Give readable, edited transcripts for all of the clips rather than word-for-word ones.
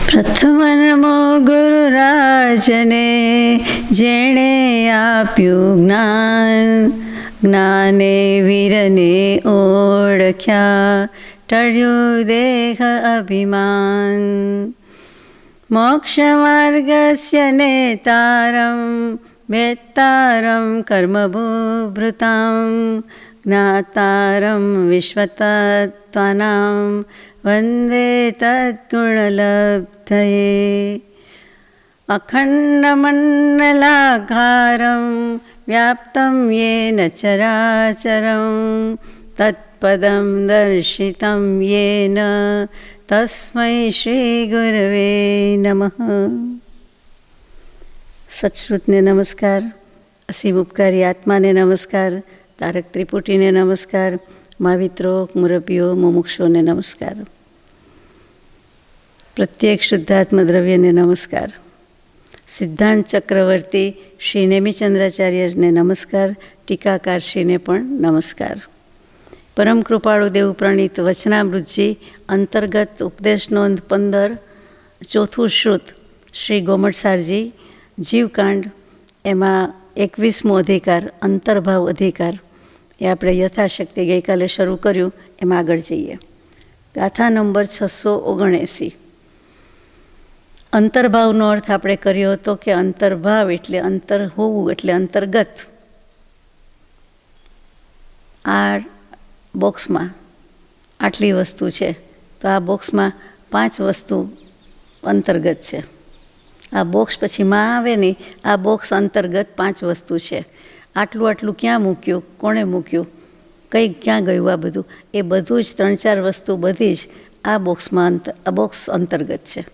પ્રથમ નમો ગુરુરાજને, જેણે આપ્યું જ્ઞાન. જ્ઞાને વીરને ઓળખ્યા, ટળ્યું દેહ અભિમાન. મોક્ષ માર્ગસ્ય નેતારમ, વેત્તારમ કર્મભૂભૃતામ. જ્ઞાતારમ વિશ્વતત્ત્વાનામ, વંદે તદ્ગુણલબ્ધયે. અખંડમંડલાકારમ, વ્યાપ્તમ યેન ચરાચરમ. તત્પદમ દર્શિતમ યેન, તસ્મૈ શ્રી ગુરવે નમઃ. સત્શ્રુતને નમસ્કાર, અસીમ ઉપકારી આત્માને નમસ્કાર, તારક ત્રિપુટીને નમસ્કાર, મહાવિત્રો, મુરબ્બીઓ, મુમુક્ષોને નમસ્કાર. પ્રત્યેક શુદ્ધાત્મ દ્રવ્યને નમસ્કાર. સિદ્ધાંત ચક્રવર્તી શ્રી નેમિચંદ્રાચાર્યને નમસ્કાર, ટીકાકારશ્રીને પણ નમસ્કાર. પરમ કૃપાળુ દેવ પ્રણીત વચનામૃતજી અંતર્ગત ઉપદેશ નોંધ 15, ચોથું શ્રુત શ્રી ગોમટસારજી, જીવકાંડ, એમાં 21મો અધિકાર અંતર્ભાવ અધિકાર એ આપણે યથાશક્તિ ગઈકાલે શરૂ કર્યું. એમાં આગળ જઈએ. ગાથા નંબર 679. અંતર્ભાવનો અર્થ આપણે કર્યો હતો કે અંતર્ભાવ એટલે અંતર હોવું, એટલે અંતર્ગત. આ બોક્સમાં આટલી વસ્તુ છે, તો આ બોક્સમાં 5 વસ્તુ અંતર્ગત છે. આ બોક્સ પછી માં આવે નહીં, આ બોક્સ અંતર્ગત 5 વસ્તુ છે. આટલું આટલું ક્યાં મૂક્યું, કોણે મૂક્યું, કંઈ ક્યાં ગયું, આ બધું એ બધું જ 3-4 વસ્તુ બધી જ આ બોક્સમાં આ બોક્સ અંતર્ગત છે,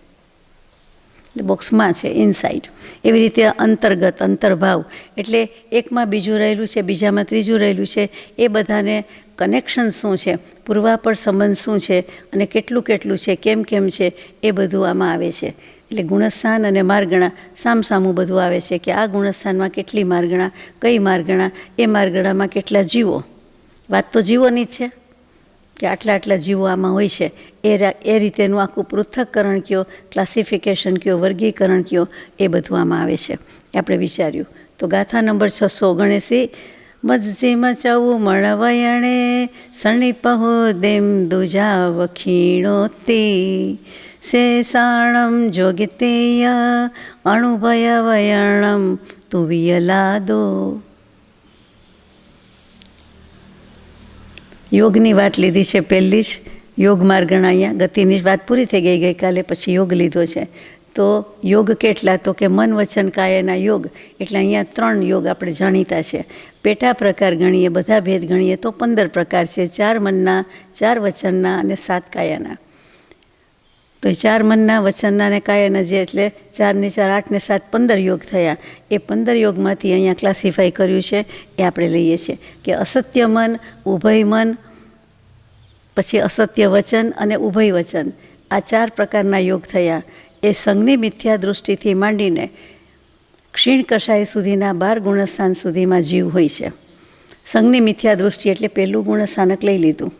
એટલે બોક્સમાં છે, ઇનસાઇડ. એવી રીતે અંતર્ગત, અંતર્ભાવ એટલે એકમાં બીજું રહેલું છે, બીજામાં ત્રીજું રહેલું છે. એ બધાને કનેક્શન શું છે, પૂર્વાપર સંબંધ શું છે, અને કેટલું કેટલું છે, કેમ કેમ છે, એ બધું આમાં આવે છે. એટલે ગુણસ્થાન અને માર્ગણા સામસામું બધું આવે છે કે આ ગુણસ્થાનમાં કેટલી માર્ગણા, કઈ માર્ગણા, એ માર્ગણામાં કેટલા જીવો. વાત તો જીવોની જ છે કે આટલા આટલા જીવો આમાં હોય છે. એ રીતેનું આખું પૃથ્થકરણ કયો, ક્લાસિફિકેશન કયો, વર્ગીકરણ કયો, એ બધું આમાં આવે છે. એ આપણે વિચાર્યું. તો ગાથા નંબર 679. મજ્જિમ ચૌ મણવયણે, સણિપહો દેમ દુજા વખીણોતી. શેષાણમ જોગિતેય, અણુભય વયણમ તુવિયલાદો. યોગની વાત લીધી છે પહેલી જ. યોગ માર્ગણા, અહીંયા ગતિની વાત પૂરી થઈ ગઈ ગઈકાલે, પછી યોગ લીધો છે. તો યોગ કેટલા, તો કે મન વચન કાયાના યોગ. એટલે અહીંયા 3 યોગ આપણે જાણીતા છે. પેટા પ્રકાર ગણીએ, બધા ભેદ ગણીએ તો 15 પ્રકાર છે. 4 મનના, 4 વચનના અને 7 કાયાના. તો 4 મનના, વચનના અને કાયાના જે, એટલે 4 ને 4 8 ને 7 15 યોગ થયા. એ 15 યોગમાંથી અહીંયા ક્લાસિફાઈ કર્યું છે. એ આપણે લઈએ છીએ કે અસત્ય મન, ઉભય મન, પછી અસત્ય વચન અને ઉભય વચન, આ 4 પ્રકારના યોગ થયા. એ સંઘની મિથ્યા દૃષ્ટિથી માંડીને ક્ષીણ કષાય સુધીના 12 ગુણસ્થાન સુધીમાં જીવ હોય છે. સંઘની મિથ્યા દૃષ્ટિ એટલે પહેલું ગુણસ્થાનક લઈ લીધું,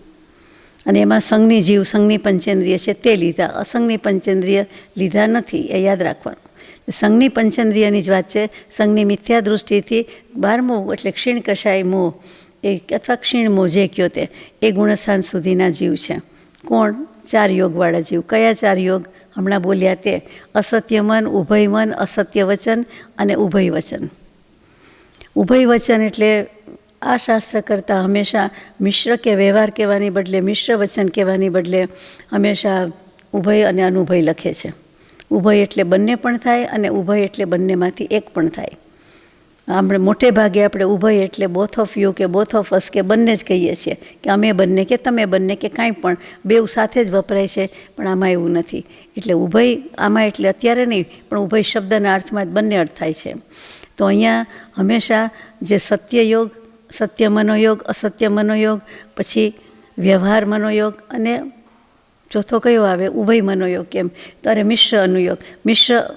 અને એમાં સંઘની જીવ, સંઘની પંચેન્દ્રિય છે તે લીધા. અસંઘની પંચેન્દ્રિય લીધા નથી, એ યાદ રાખવાનું. સંઘની પંચેન્દ્રિયની જ વાત છે. સંઘની મિથ્યા દૃષ્ટિથી 12મો એટલે ક્ષીણ કષાય મોહ, એ અથવા ક્ષીણ મોહ જે કયો તે, એ ગુણસ્થાન સુધીના જીવ છે. કોણ? 4 યોગવાળા જીવ. કયા 4 યોગ? હમણાં બોલ્યા તે. અસત્ય મન, ઉભય મન, અસત્ય વચન અને ઉભય વચન. ઉભય વચન એટલે આ શાસ્ત્ર કરતાં હંમેશા મિશ્ર કે વ્યવહાર કહેવાની બદલે, મિશ્ર વચન કહેવાની બદલે હંમેશા ઉભય અને અનુભય લખે છે. ઉભય એટલે બંને પણ થાય, અને ઉભય એટલે બંનેમાંથી એક પણ થાય. આપણે મોટે ભાગે આપણે ઉભય એટલે બોથ ઓફ યુ કે બોથ ઓફ અસ કે બંને જ કહીએ છીએ, કે અમે બંને કે તમે બંને કે કાંઈ પણ, બેઉ સાથે જ વપરાય છે. પણ આમાં એવું નથી. એટલે ઉભય આમાં એટલે અત્યારે નહીં, પણ ઉભય શબ્દના અર્થમાં જ બંને અર્થ થાય છે. તો અહીંયા હંમેશા જે સત્ય યોગ, સત્ય મનોયોગ, અસત્ય મનોયોગ, પછી વ્યવહાર મનોયોગ, અને ચોથો કયો આવે? ઉભય મનોયોગ. કેમ? તો અરે મિશ્ર અનુયોગ, મિશ્ર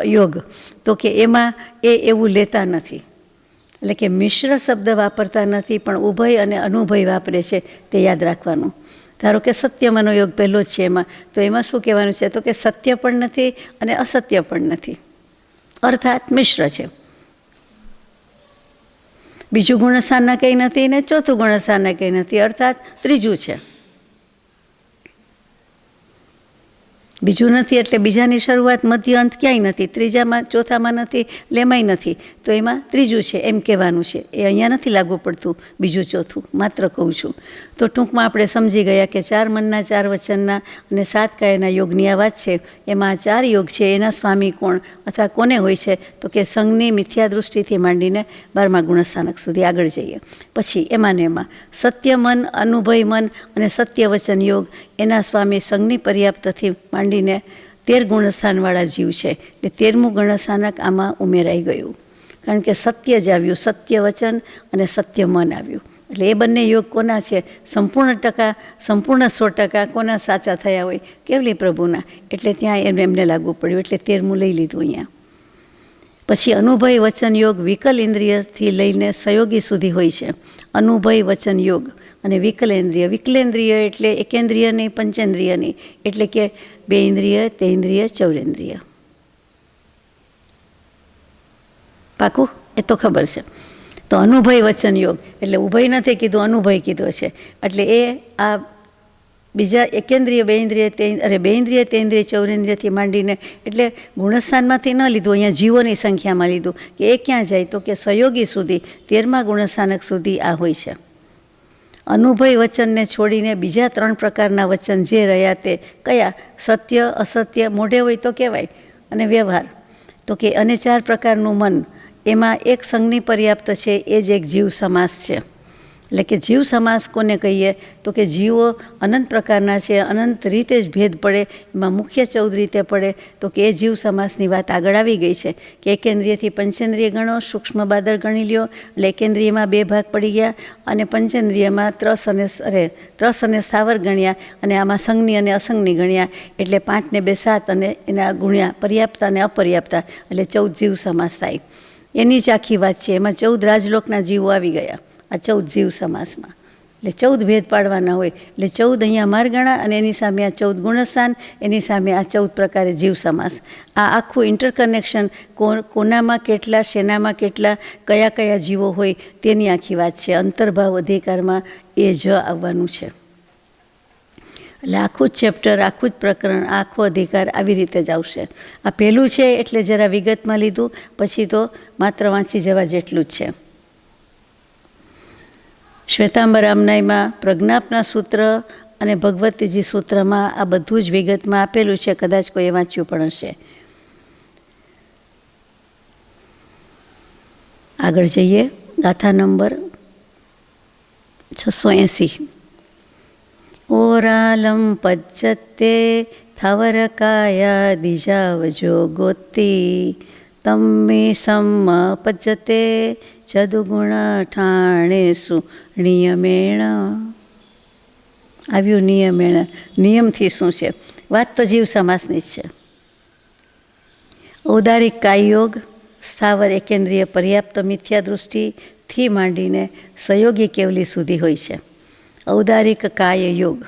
યોગ. તો કે એમાં એવું લેતા નથી. એટલે કે મિશ્ર શબ્દ વાપરતા નથી, પણ ઉભય અને અનુભય વાપરે છે. તે યાદ રાખવાનું. ધારો કે સત્યમાંનો યોગ પહેલો જ છે એમાં, તો એમાં શું કહેવાનું છે? તો કે સત્ય પણ નથી અને અસત્ય પણ નથી, અર્થાત મિશ્ર છે. બીજું ગુણસ્થાનના કંઈ નથી ને ચોથું ગુણસ્થાનના કંઈ નથી, અર્થાત ત્રીજું છે. બીજું નથી એટલે બીજાની શરૂઆત મધ્ય અંત ક્યાંય નથી, ત્રીજામાં ચોથામાં નથી, લેમાંય નથી, તો એમાં ત્રીજું છે એમ કહેવાનું છે. એ અહીંયા નથી લાગુ પડતું બીજું ચોથું, માત્ર કહું છું. તો ટૂંકમાં આપણે સમજી ગયા કે 4 મનના 4 વચનના અને 7 કાયાના યોગની આ વાત છે. એમાં 4 યોગ છે, એના સ્વામી કોણ અથવા કોને હોય છે? તો કે સંઘની મિથ્યા દૃષ્ટિથી માંડીને 12મા ગુણસ્થાનક સુધી આગળ જઈએ. પછી એમાં ને એમાં સત્ય મન, અનુભય મન અને સત્ય વચન યોગ, એના સ્વામી સંઘની પર્યાપ્તથી માંડીને 13 ગુણસ્થાનવાળા જીવ છે. એટલે 13મું ગુણસ્થાનક આમાં ઉમેરાઈ ગયું, કારણ કે સત્ય જ આવ્યું, સત્ય વચન અને સત્ય મન આવ્યું. એટલે એ બંને યોગ કોના છે? સંપૂર્ણ 100% કોના સાચા થયા હોય? કેવલી પ્રભુના. એટલે ત્યાં એમને લાગુ પડ્યું, એટલે 13મું લઈ લીધું અહીંયા. પછી અનુભય વચન યોગ વિકલ ઇન્દ્રિયથી લઈને સહયોગી સુધી હોય છે. અનુભય વચન યોગ અને વિકલેન્દ્રિય. વિકલેન્દ્રિય એટલે એકેન્દ્રિય નહીં, પંચેન્દ્રિય નહીં, એટલે કે 2 ઇન્દ્રિય, 3 ઇન્દ્રિય, 4 ઇન્દ્રિય. પાકું? એ તો ખબર છે. તો અનુભય વચન યોગ એટલે ઉભય નથી કીધું, અનુભય કીધો છે. એટલે એ આ બીજા એકેન્દ્રિય, 2 ઇન્દ્રિય, 2 ઇન્દ્રિય, 3 ઇન્દ્રિય, 4 ઇન્દ્રિયથી માંડીને, એટલે ગુણસ્થાનમાંથી ન લીધું, અહીંયા જીવોની સંખ્યામાં લીધું. કે એ ક્યાં જાય? તો કે સહયોગી સુધી, 13મા ગુણસ્થાનક સુધી આ હોય છે. અનુભય વચનને છોડીને બીજા 3 પ્રકારના વચન જે રહ્યા તે કયા? સત્ય, અસત્ય, મોઢે હોય તો કહેવાય, અને વ્યવહાર. તો કે અને 4 પ્રકારનું મન, એમાં એક સંઘની પર્યાપ્ત છે, એ જ એક જીવ સમાસ છે. એટલે કે જીવ સમાસ કોને કહીએ? તો કે જીવો અનંત પ્રકારના છે, અનંત રીતે જ ભેદ પડે, એમાં મુખ્ય 14 રીતે પડે. તો કે એ જીવ સમાસની વાત આગળ આવી ગઈ છે કે એકેન્દ્રિયથી પંચેન્દ્રિય ગણો, સૂક્ષ્મ બાદર ગણી લ્યો, એટલે એકેન્દ્રિયમાં 2 ભાગ પડી ગયા, અને પંચેન્દ્રિયમાં ત્રસ અને સ્થાવર ગણ્યા, અને આમાં સંઘની અને અસંઘની ગણ્યા, એટલે 5 ને 2 7, અને એના ગુણ્યા પર્યાપ્તા અને અપર્યાપ્તા, એટલે 14 જીવ સમાસ થાય. એની જ આખી વાત છે. એમાં 14 રાજલોકના જીવો આવી ગયા આ 14 જીવ સમાસમાં. એટલે 14 ભેદ પાડવાના હોય, એટલે 14 અહીંયા માર્ગણા, અને એની સામે આ 14 ગુણસ્થાન, એની સામે આ 14 પ્રકારે જીવ સમાસ. આ આખું ઇન્ટરકનેક્શન કોનામાં કેટલા, શેનામાં કેટલા, કયા કયા જીવો હોય, તેની આખી વાત છે. અંતર્ભાવ અધિકારમાં એ જ આવવાનું છે. એટલે આખું જ ચેપ્ટર, આખું જ પ્રકરણ, આખો અધિકાર આવી રીતે જ આવશે. આ પહેલું છે એટલે જરા વિગતમાં લીધું, પછી તો માત્ર વાંચી જવા જેટલું જ છે. શ્વેતાંબર આમનાઈમાં પ્રજ્ઞાપના સૂત્ર અને ભગવતીજી સૂત્રમાં આ બધું જ વિગતમાં આપેલું છે. કદાચ કોઈએ વાંચ્યું પણ હશે. આગળ જઈએ. ગાથા નંબર 680. ઓરાલમ પજ્જતે થવરકાયા દિજાવજો ગોતી તમ્મે સમ્મ પજ્જતે ચદુગુણ ઠાણેસુ નિયમેણ. આવ્યું નિયમેણ. નિયમથી શું છે? વાત તો જીવ સમાસની જ છે. ઔદારિક કાયયોગ, સ્થાવર એકેન્દ્રિય પર્યાપ્ત મિથ્યા દૃષ્ટિથી માંડીને સહયોગી કેવલી સુધી હોય છે. ઔદારિક કાય યોગ,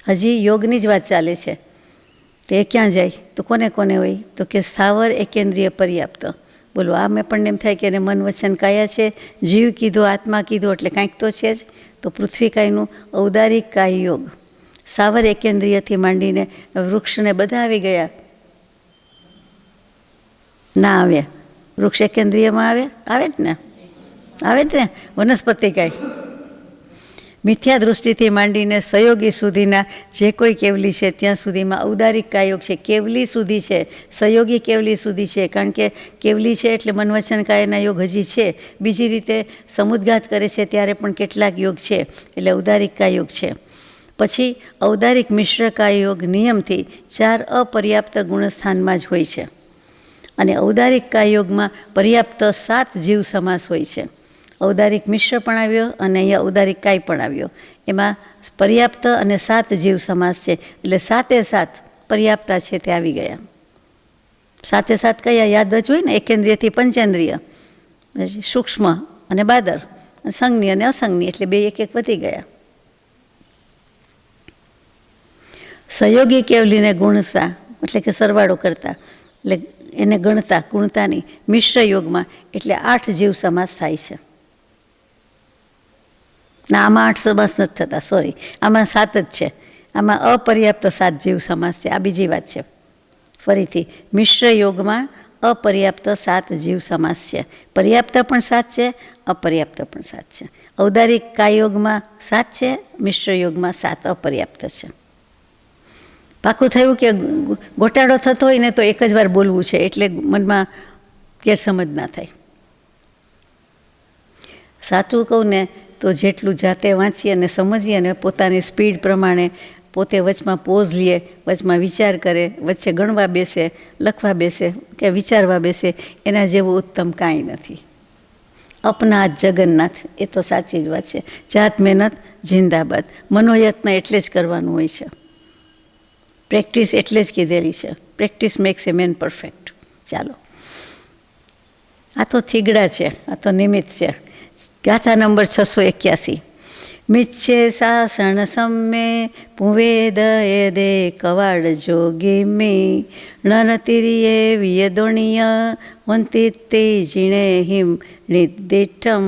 હજી યોગની જ વાત ચાલે છે. તો એ ક્યાં જાય? તો કોને કોને હોય? તો કે સ્થાવર એકેન્દ્રિય પર્યાપ્ત. બોલો, આમ આપણને એમ થાય કે એને મન વચન કાયા છે, જીવ કીધો, આત્મા કીધો, એટલે કાંઈક તો છે જ. તો પૃથ્વી કાયનું ઔદારિક કાય યોગ, સ્થાવર એકેન્દ્રિયથી માંડીને વૃક્ષને બધા આવી ગયા? ના આવ્યા. વૃક્ષ એકેન્દ્રિયમાં આવે જ ને, આવે જ ને. વનસ્પતિ કાય મિથ્યા દૃષ્ટિથી માંડીને સહયોગી સુધીના જે કોઈ કેવલી છે ત્યાં સુધીમાં ઔદારિક કાયોગ છે. કેવલી સુધી છે, સહયોગી કેવલી સુધી છે. કારણ કે કેવલી છે એટલે મનવચન કાયના યોગ હજી છે. બીજી રીતે સમુદ્ઘાત કરે છે ત્યારે પણ કેટલાક યોગ છે, એટલે ઔદારિક કાયોગ છે. પછી ઔદારિક મિશ્ર કાયોગ નિયમથી 4 અપર્યાપ્ત ગુણસ્થાનમાં જ હોય છે. અને ઔદારિક કાયોગમાં પર્યાપ્ત 7 જીવ સમાસ હોય છે. ઔદારિક મિશ્ર પણ આવ્યો અને અહીંયા ઔદારિક કાય પણ આવ્યો. એમાં પર્યાપ્ત અને 7 જીવ સમાસ છે. એટલે 7 પર્યાપ્તા છે તે આવી ગયા. 7 કયા યાદ જ હોય ને? એકેન્દ્રિયથી પંચેન્દ્રિય, સૂક્ષ્મ અને બાદર, સંઘની અને અસંઘની, એટલે 2 1 1 વધી ગયા. સહયોગી કેવલીને ગુણતા એટલે કે સરવાળો કરતા, એટલે એને ગણતા ગુણતાની મિશ્ર યોગમાં એટલે 8 જીવ સમાસ થાય છે. ના, આમાં 8 સમાસ નથી થતા, સોરી, આમાં 7 જ છે. આમાં અપર્યાપ્ત 7 જીવ સમાસ છે. આ બીજી વાત છે. ફરીથી મિશ્ર યોગમાં અપર્યાપ્ત 7 જીવ સમાસ છે. પર્યાપ્ત પણ 7 છે, અપર્યાપ્ત પણ 7 છે. ઔદારિક કાયોગમાં 7 છે, મિશ્ર યોગમાં 7 અપર્યાપ્ત છે. પાકું થયું કે ગોટાળો થતો હોય ને તો એક જ વાર બોલવું છે, એટલે મનમાં ગેરસમજ ના થાય. સાચું કહું ને તો જેટલું જાતે વાંચીએ અને સમજીએ અને પોતાની સ્પીડ પ્રમાણે પોતે વચમાં પોઝ લે, વચમાં વિચાર કરે, વચ્ચે ગણવા બેસે, લખવા બેસે કે વિચારવા બેસે, એના જેવું ઉત્તમ કાંઈ નથી. અપનાથ જગન્નાથ, એ તો સાચી જ વાત છે. જાત મહેનત જિંદાબાદ. મનોયત્ન એટલે જ કરવાનું હોય છે. પ્રેક્ટિસ એટલે જ કીધેલી છે. પ્રેક્ટિસ મેક્સ એ મેન પરફેક્ટ. ચાલો, આ તો થીગડા છે, આ તો નિમિત્ત છે. ગાથા નંબર 681. મિચ્છે સાસણ સમ્મે પુવેદ દે કવાડ જોગી મી નનતિરિયે વિયદોણિય વંતિત્તિ જીણે હિમ નિર્દિઠમ.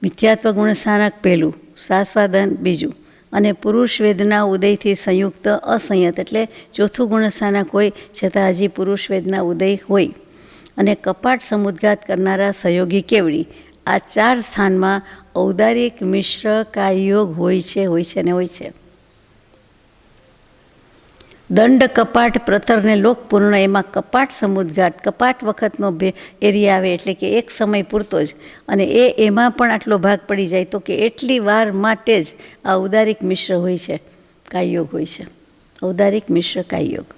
મિથ્યાત્વ ગુણસ્થાનક પહેલું, સાસ્વાદન બીજું, અને પુરુષ વેદના ઉદયથી સંયુક્ત અસંયત એટલે ચોથું ગુણસ્થાનક હોય છતાં હજી પુરુષ વેદના ઉદય હોય, અને કપાટ સમુદ્ઘાત કરનારા સહયોગી કેવડી. આ 4 સ્થાનમાં ઔદારિક મિશ્ર કાયયોગ હોય છે ને હોય છે. દંડ કપાટ પ્રતરને લોકપૂર્ણ, એમાં કપાટ સમુદ્ઘાત, કપાટ વખતનો એરિયા આવે એટલે કે એક સમય પૂરતો જ, અને એમાં પણ આટલો ભાગ પડી જાય તો કે એટલી વાર માટે જ આ ઔદારિક મિશ્ર હોય છે, કાયયોગ હોય છે. ઔદારિક મિશ્ર કાયયોગ.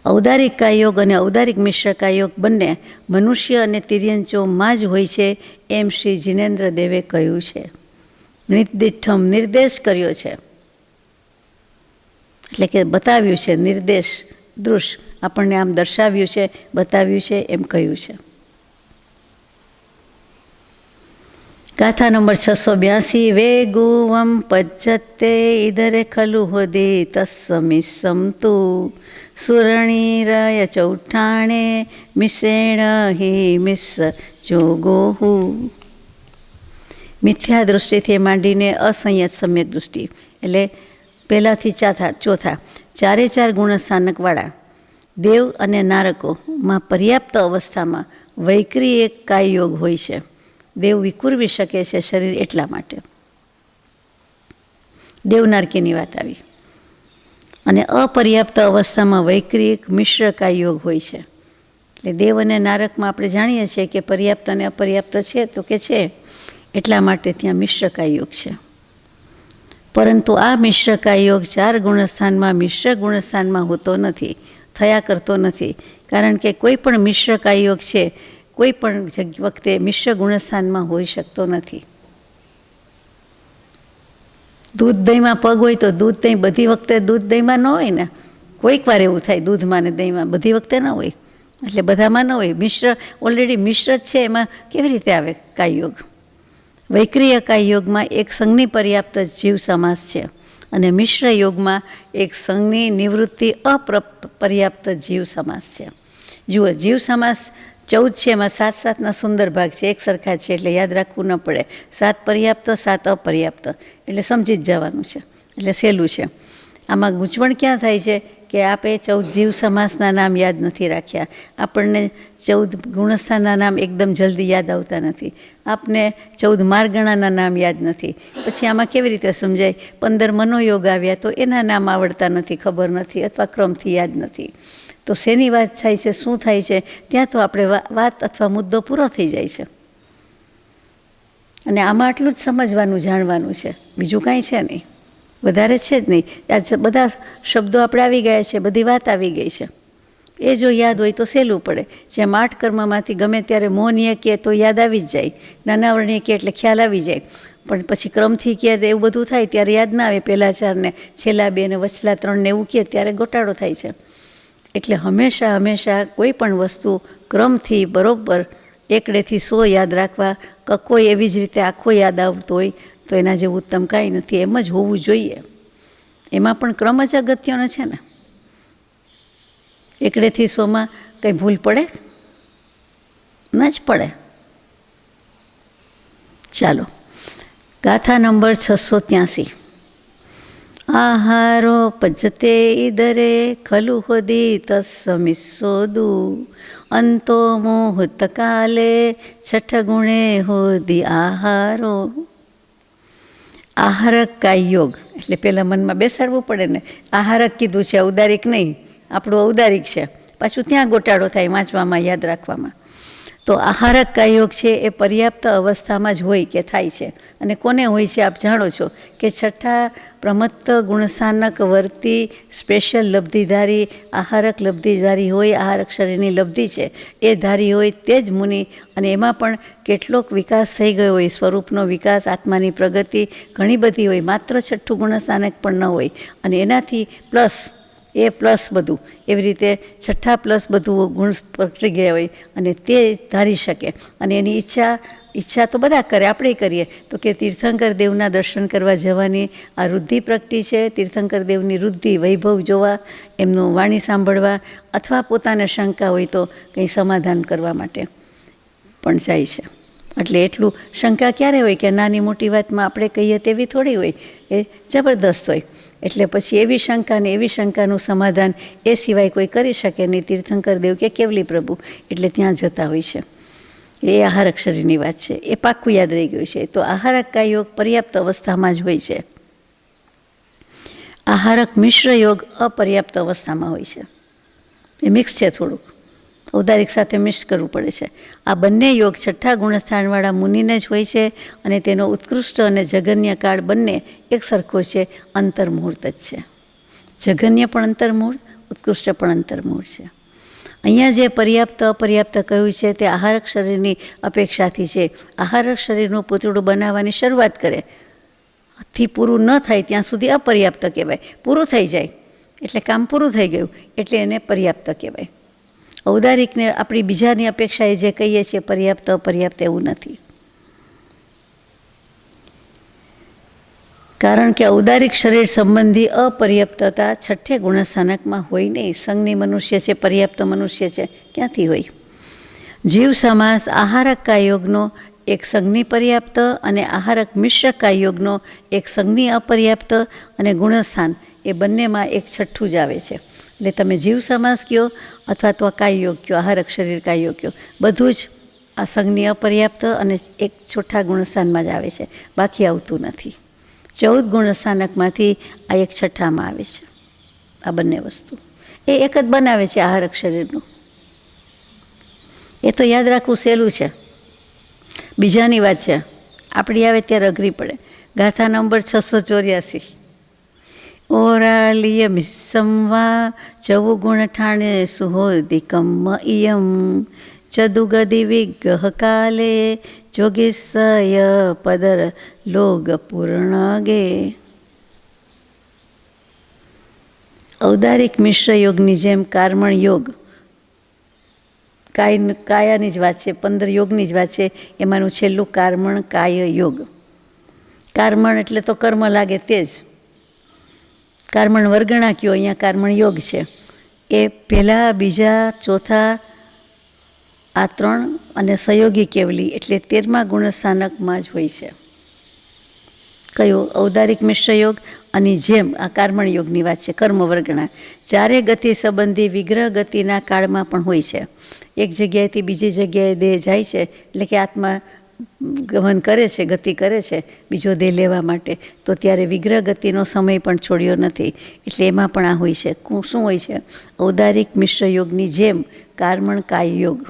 ઔદારિક કાયયોગ અને ઔદારિક મિશ્ર કાયયોગ બંને મનુષ્ય અને તિર્યંચોમાં જ હોય છે, એમ શ્રી જિનેન્દ્ર દેવે કહ્યું છે. નિર્દિઠમ, નિર્દેશ કર્યો છે, એટલે કે બતાવ્યું છે. નિર્દેશ, દૃશ, આપણને આમ દર્શાવ્યું છે, બતાવ્યું છે, એમ કહ્યું છે. ગાથા નંબર 682. વે ગુવમ પજ્જતે ઇધરે ખલુ હોદે તસ્સમિસમ તુ સુરણીરય ચૌઠાણે મિસેણ હિ મિસ જોગોહુ. મિથ્યા દૃષ્ટિથી માંડીને અસંયત સમ્યક દૃષ્ટિ એટલે પહેલાંથી ચોથા 4 ગુણસ્થાનકવાળા દેવ અને નારકોમાં પર્યાપ્ત અવસ્થામાં વૈકરી એક કાયયોગ હોય છે. દેવ વિકુરવી શકે છે શરીર એટલા માટે. દેવનારકીની વાત આવી. અને અપર્યાપ્ત અવસ્થામાં વૈકરી મિશ્ર કાયયોગ હોય છે. એટલે દેવ અને નારકમાં આપણે જાણીએ છીએ કે પર્યાપ્ત અને અપર્યાપ્ત છે તો કે છે, એટલા માટે ત્યાં મિશ્ર કાયયોગ છે. પરંતુ આ મિશ્ર કાયયોગ 4 ગુણસ્થાનમાં મિશ્ર ગુણસ્થાનમાં હોતો નથી, થયા કરતો નથી. કારણ કે કોઈ પણ મિશ્ર કાયયોગ છે કોઈ પણ વખતે મિશ્ર ગુણસ્થાનમાં હોઈ શકતો નથી. દૂધ દહીંમાં પગ હોય તો દૂધ દહીં બધી વખતે દૂધ દહીંમાં ન હોય ને, કોઈક વાર એવું થાય દૂધમાં ને દહીંમાં, બધી વખતે ન હોય, એટલે બધામાં ન હોય. મિશ્ર ઓલરેડી મિશ્ર જ છે, એમાં કેવી રીતે આવે કાયયોગ? વૈક્રિય કાયયોગમાં એક સંઘની પર્યાપ્ત જીવ સમાસ છે, અને મિશ્ર યોગમાં એક સંઘની નિવૃત્તિ અપર્યાપ્ત જીવ સમાસ છે. જુઓ, જીવ સમાસ 14 છે, એમાં 7-7ના સુંદર ભાગ છે, એક સરખા છે, એટલે યાદ રાખવું ન પડે. 7 પર્યાપ્ત, 7 અપર્યાપ્ત, એટલે સમજી જ જવાનું છે, એટલે સહેલું છે. આમાં ગૂંચવણ ક્યાં થાય છે કે આપણે 14 જીવ સમાસના નામ યાદ નથી રાખ્યા. આપણને 14 ગુણસ્થાનના નામ એકદમ જલ્દી યાદ આવતા નથી. આપને 14 માર્ગણાના નામ યાદ નથી. પછી આમાં કેવી રીતે સમજાય? 15 મનોયોગ આવ્યા તો એના નામ આવડતા નથી, ખબર નથી, અથવા ક્રમથી યાદ નથી. તો શેની વાત થાય છે, શું થાય છે, ત્યાં તો આપણે વાત અથવા મુદ્દો પૂરો થઈ જાય છે. અને આમાં આટલું જ સમજવાનું, જાણવાનું છે, બીજું કાંઈ છે નહીં, વધારે છે જ નહીં. આ બધા શબ્દો આપણે આવી ગયા છે, બધી વાત આવી ગઈ છે. એ જો યાદ હોય તો સહેલું પડે. જેમ 8 કર્મમાંથી ગમે ત્યારે મૌનીય કહે તો યાદ આવી જ જાય, નાનાવર્ણીય કહે એટલે ખ્યાલ આવી જાય. પણ પછી ક્રમથી કહે એવું બધું થાય ત્યારે યાદ ના આવે. પહેલાં 4 ને છેલ્લા 2 ને વચલા 3 ને એવું કહે ત્યારે ગોટાળો થાય છે. એટલે હંમેશા કોઈ પણ વસ્તુ ક્રમથી બરાબર 1-2થી 100 યાદ રાખવા, કોઈ એવી જ રીતે આખો યાદ આવતો હોય તો એના જેવું ઉત્તમ કાંઈ નથી. એમ જ હોવું જોઈએ. એમાં પણ ક્રમ જ અગત્યનો છે ને. એકડેથી સોમાં કંઈ ભૂલ પડે? ન જ પડે. ચાલો, ગાથા નંબર 683. આહારો પજ્જતે ઇદરે ખલુ હોદી તસ્સમિસ્સોદુ અંતો મુહૂર્તકાલે છઠ ગુણે હોદી આહારો. આહારક કાય યોગ એટલે પહેલાં મનમાં બેસાડવું પડે ને. આહારક કીધું છે, ઔદારિક નહીં. આપણું ઔદારિક છે, પાછું ત્યાં ગોટાળો થાય વાંચવામાં, યાદ રાખવામાં. તો આહારક કાય યોગ છે એ પર્યાપ્ત અવસ્થામાં જ હોય કે થાય છે. અને કોને હોય છે આપ જાણો છો કે છઠ્ઠા પ્રમત્ત ગુણસ્થાનક વર્તી સ્પેશિયલ લબ્ધિધારી આહારક લબ્ધિધારી હોય, આહારક શરીરની લબ્ધિ છે એ ધારી હોય તે જ મુનિ. અને એમાં પણ કેટલોક વિકાસ થઈ ગયો હોય, સ્વરૂપનો વિકાસ, આત્માની પ્રગતિ ઘણી બધી હોય, માત્ર છઠ્ઠું ગુણસ્થાનક પણ ન હોય. અને એનાથી પ્લસ એ પ્લસ બધું એવી રીતે છઠ્ઠા પ્લસ બધું ગુણ પ્રગટી ગયા હોય અને તે ધારી શકે. અને એની ઈચ્છા તો બધા કરે, આપણે કરીએ તો કે તીર્થંકર દેવના દર્શન કરવા જવાની આ રુદ્ધિ પ્રગટી છે. તીર્થંકર દેવની રુદ્ધિ વૈભવ જોવા, એમનું વાણી સાંભળવા, અથવા પોતાને શંકા હોય તો કંઈ સમાધાન કરવા માટે પણ જાય છે. એટલે એટલું શંકા ક્યારે હોય કે નાની મોટી વાતમાં આપણે કહીએ તેવી થોડી હોય, એ જબરદસ્ત હોય. એટલે પછી એવી શંકા ને એવી શંકાનું સમાધાન એ સિવાય કોઈ કરી શકે નહીં, તીર્થંકર દેવ કે કેવલી પ્રભુ. એટલે ત્યાં જતા હોય છે. એ આહારક શરીરની વાત છે, એ પાક્કું યાદ રહી ગયું છે. તો આહારક કાય યોગ પર્યાપ્ત અવસ્થામાં જ હોય છે. આહારક મિશ્ર યોગ અપર્યાપ્ત અવસ્થામાં હોય છે. એ મિક્સ છે, થોડુંક ઔદારિક સાથે મિક્સ કરવું પડે છે. આ બંને યોગ છઠ્ઠા ગુણસ્થાનવાળા મુનિને જ હોય છે. અને તેનો ઉત્કૃષ્ટ અને જગન્ય કાળ બંને એક સરખો છે, અંતર્મુહૂર્ત જ છે. જગન્ય પણ અંતર્મુહૂર્ત, ઉત્કૃષ્ટ પણ અંતર્મુહૂર્ત છે. અહીંયા જે પર્યાપ્ત અપર્યાપ્ત કહ્યું છે તે આહારક શરીરની અપેક્ષાથી છે. આહારક શરીરનું પૂતળું બનાવવાની શરૂઆત કરે થી પૂરું ન થાય ત્યાં સુધી અપર્યાપ્ત કહેવાય. પૂરું થઈ જાય એટલે કામ પૂરું થઈ ગયું એટલે એને પર્યાપ્ત કહેવાય. ઔદારિકને આપણી બીજાની અપેક્ષાએ જે કહીએ છીએ પર્યાપ્ત અપર્યાપ્ત એવું નથી. કારણ કે ઔદારિક શરીર સંબંધી અપર્યાપ્તતા છઠ્ઠે ગુણસ્થાનકમાં હોય નહીં. સંઘની મનુષ્ય છે, પર્યાપ્ત મનુષ્ય છે, ક્યાંથી હોય? જીવ સમાસ આહારક કાયયોગનો એક સંઘની પર્યાપ્ત અને આહારક મિશ્ર કાયયોગનો એક સંઘની અપર્યાપ્ત અને ગુણસ્થાન એ બંનેમાં એક છઠ્ઠું જ આવે છે. એટલે તમે જીવ સમાસ કહો અથવા તો કાયયોગ કહો, આહારક શરીર કાયયોગ કહો, બધું જ આ સંઘની અપર્યાપ્ત અને એક છઠ્ઠા ગુણસ્થાનમાં જ આવે છે, બાકી આવતું નથી. 14 ગુણસ્થાનકમાંથી આ એક છઠ્ઠામાં આવે છે. આ બંને વસ્તુ એ એક જ બનાવે છે આહારક શરીરનું. એ તો યાદ રાખવું સહેલું છે, બીજાની વાત છે. આપણી આવે ત્યારે અઘરી પડે. ગાથા નંબર 684. ઓરાલિય મિસંવા ચવું ગુણ ઠાણે સુહોદિકમ ઇયમ ચદુગદી વિગ્રહ કાલે જોગીસય પદર લોગ પૂર્ણ ગે. ઔદારિક મિશ્ર યોગની જેમ કાર્મણ યોગ, કાયાની જ વાત છે, 15 યોગની જ વાત છે. એમાંનું છેલ્લું કાર્મણ કાય યોગ. કાર્મણ એટલે તો કર્મ લાગે તે જ. કાર્મણ વર્ગણા કયો, અહીંયા કાર્મણ યોગ છે. એ પહેલાં, બીજા, ચોથા, આ 3 અને સહયોગી કેવલી એટલે 13મા ગુણસ્થાનકમાં જ હોય છે. કયો? ઔદારિક મિશ્ર યોગ. અને જેમ આ કાર્મણ યોગની વાત છે, કર્મ વર્ગણા. 4 ગતિ સંબંધી વિગ્રહ ગતિના કાળમાં પણ હોય છે. એક જગ્યાએથી બીજી જગ્યાએ દેહ જાય છે, એટલે કે આત્મા ગમન કરે છે, ગતિ કરે છે બીજો દેહ લેવા માટે, તો ત્યારે વિગ્રહ ગતિનો સમય પણ છોડ્યો નથી. એટલે એમાં પણ આ હોય છે. શું હોય છે? ઔદારિક મિશ્ર યોગની જેમ કાર્મણ કાય યોગ.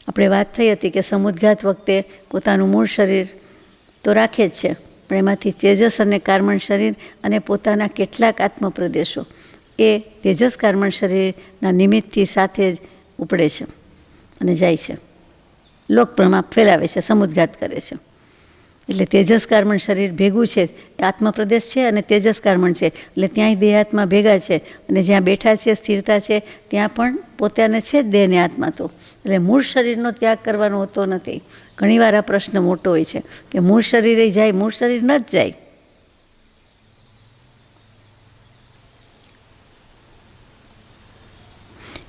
આપણે વાત થઈ હતી કે સમુદ્ઘાત વખતે પોતાનું મૂળ શરીર તો રાખે જ છે, પણ એમાંથી તેજસ અને કાર્મણ શરીર અને પોતાના કેટલાક આત્મપ્રદેશો એ તેજસ કાર્મણ શરીરના નિમિત્તથી સાથે જ ઉપડે છે અને જાય છે, લોકપ્રમા ફેલાવે છે, સમુદ્ઘાત કરે છે. એટલે તેજસ કાર્મણ શરીર ભેગું છે, એ આત્મપ્રદેશ છે અને તેજસ કાર્મણ છે. એટલે ત્યાંય દેહાત્મા ભેગા છે અને જ્યાં બેઠા છે, સ્થિરતા છે, ત્યાં પણ પોતાને છે જ દેહને આત્મા. તો એટલે મૂળ શરીરનો ત્યાગ કરવાનો હોતો નથી. ઘણીવાર આ પ્રશ્ન મોટો હોય છે કે મૂળ શરીરે જાય, મૂળ શરીર ન જ જાય.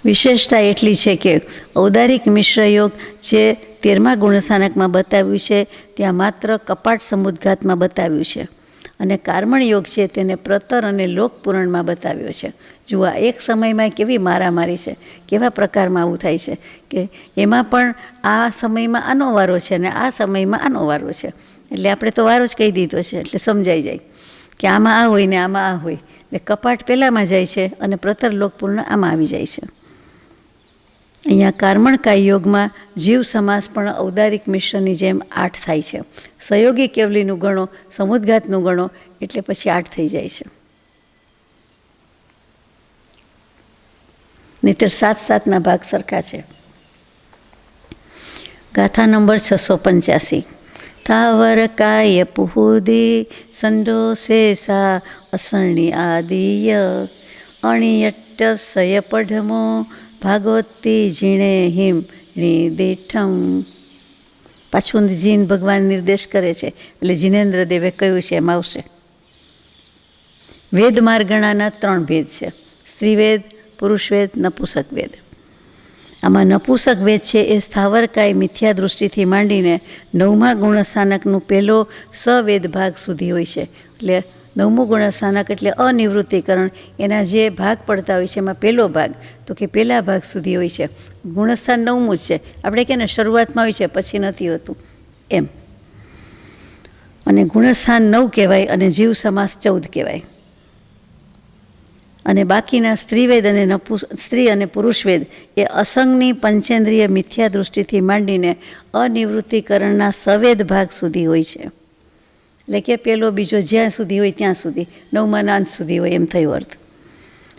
વિશેષતા એટલી છે કે ઔદારિક મિશ્ર યોગ જે 13મા ગુણસ્થાનકમાં બતાવ્યું છે ત્યાં માત્ર કપાટ સમુદ્ઘાતમાં બતાવ્યું છે, અને કાર્મણ યોગ છે તેને પ્રતર અને લોકપૂરણમાં બતાવ્યો છે. જુઓ, એક સમયમાં કેવી મારામારી છે, કેવા પ્રકારમાં આવું થાય છે કે એમાં પણ આ સમયમાં આનો વારો છે અને આ સમયમાં આનો વારો છે. એટલે આપણે તો વારો જ કહી દીધો છે, એટલે સમજાઈ જાય કે આમાં આ હોય ને આમાં આ હોય. એટલે કપાટ પહેલાંમાં જાય છે અને પ્રતર લોકપૂર્ણ આમાં આવી જાય છે. અહીંયા કાર્મણકાય યોગમાં જીવ સમાસ પણ ઔદારિક મિશ્રની જેમ 8 થાય છે. સહયોગી કેવલીનું ગણો, સમુદ્ઘાતનું ગણો એટલે પછી 8 થઈ જાય છે. નહીંતર 7-7ના ભાગ સરખા છે. ગાથા નંબર 685. થાવર કાય પુહુદી સંડો શેષા અસરણી આદિય અણિયટ્ટ સય પઢમો ભાગવતી જીણે હિમ નિર્દેઠમ. પાછું જીન ભગવાન નિર્દેશ કરે છે, એટલે જીનેન્દ્ર દેવે કહ્યું છે એમ આવશે. વેદ માર્ગણાના 3 ભેદ છે: સ્ત્રીવેદ, પુરુષવેદ, નપુસક વેદ. આમાં નપુસક વેદ છે એ સ્થાવરકાય મિથ્યા દૃષ્ટિથી માંડીને 9મા ગુણસ્થાનકનું પહેલો સવેદ ભાગ સુધી હોય છે. એટલે 9મું ગુણસ્થાનક એટલે અનિવૃત્તિકરણ, એના જે ભાગ પડતા હોય છે એમાં પહેલો ભાગ તો કે પહેલા ભાગ સુધી હોય છે. ગુણસ્થાન 9મું જ છે. આપણે કે ને શરૂઆતમાં હોય છે પછી નથી હોતું એમ. અને ગુણસ્થાન 9 કહેવાય અને જીવ સમાસ 14 કહેવાય. અને બાકીના સ્ત્રીવેદ અને સ્ત્રી અને પુરુષવેદ એ અસંગની પંચેન્દ્રિય મિથ્યા દૃષ્ટિથી માંડીને અનિવૃત્તિકરણના સવેદ ભાગ સુધી હોય છે. એટલે કે પહેલો બીજો જ્યાં સુધી હોય ત્યાં સુધી, 9માના અંત સુધી હોય એમ થયો અર્થ.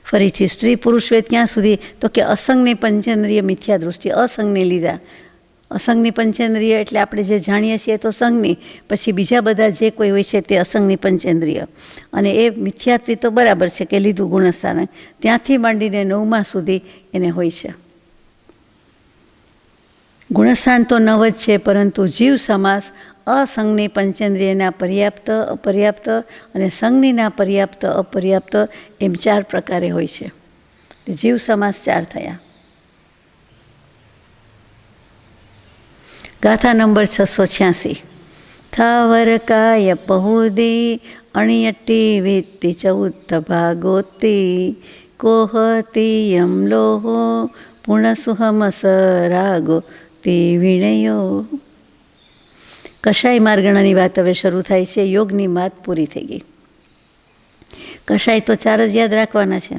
ફરીથી સ્ત્રી પુરુષવેદ ક્યાં સુધી તો કે અસંગની પંચેન્દ્રિય મિથ્યા દૃષ્ટિ, અસંગને લીધા. અસંગની પંચેન્દ્રિય એટલે આપણે જે જાણીએ છીએ તો સંગની, પછી બીજા બધા જે કોઈ હોય છે તે અસંગની પંચેન્દ્રિય. અને એ મિથ્યાત્વી તો બરાબર છે કે લીધું ગુણસ્થાન, ત્યાંથી માંડીને 9મા સુધી એને હોય છે. ગુણસ્થાન તો 9 જ છે, પરંતુ જીવ સમાસ અસંગની પંચેન્દ્રિયના પર્યાપ્ત, અપર્યાપ્ત અને સંગનીના પર્યાપ્ત, અપર્યાપ્ત એમ 4 પ્રકારે હોય છે. જીવ સમાસ 4 થયા. ગાથા નંબર 686. થાવર કાય પહુદી અણિયટ્ટી વેત્તિ 14 ભાગોતી કોહતી યમ લોહો પુણસુહમસ રાગો તે વિણયો. કષાય માર્ગણાની વાત હવે શરૂ થાય છે. યોગની વાત પૂરી થઈ ગઈ. કષાય તો 4 જ યાદ રાખવાના છે: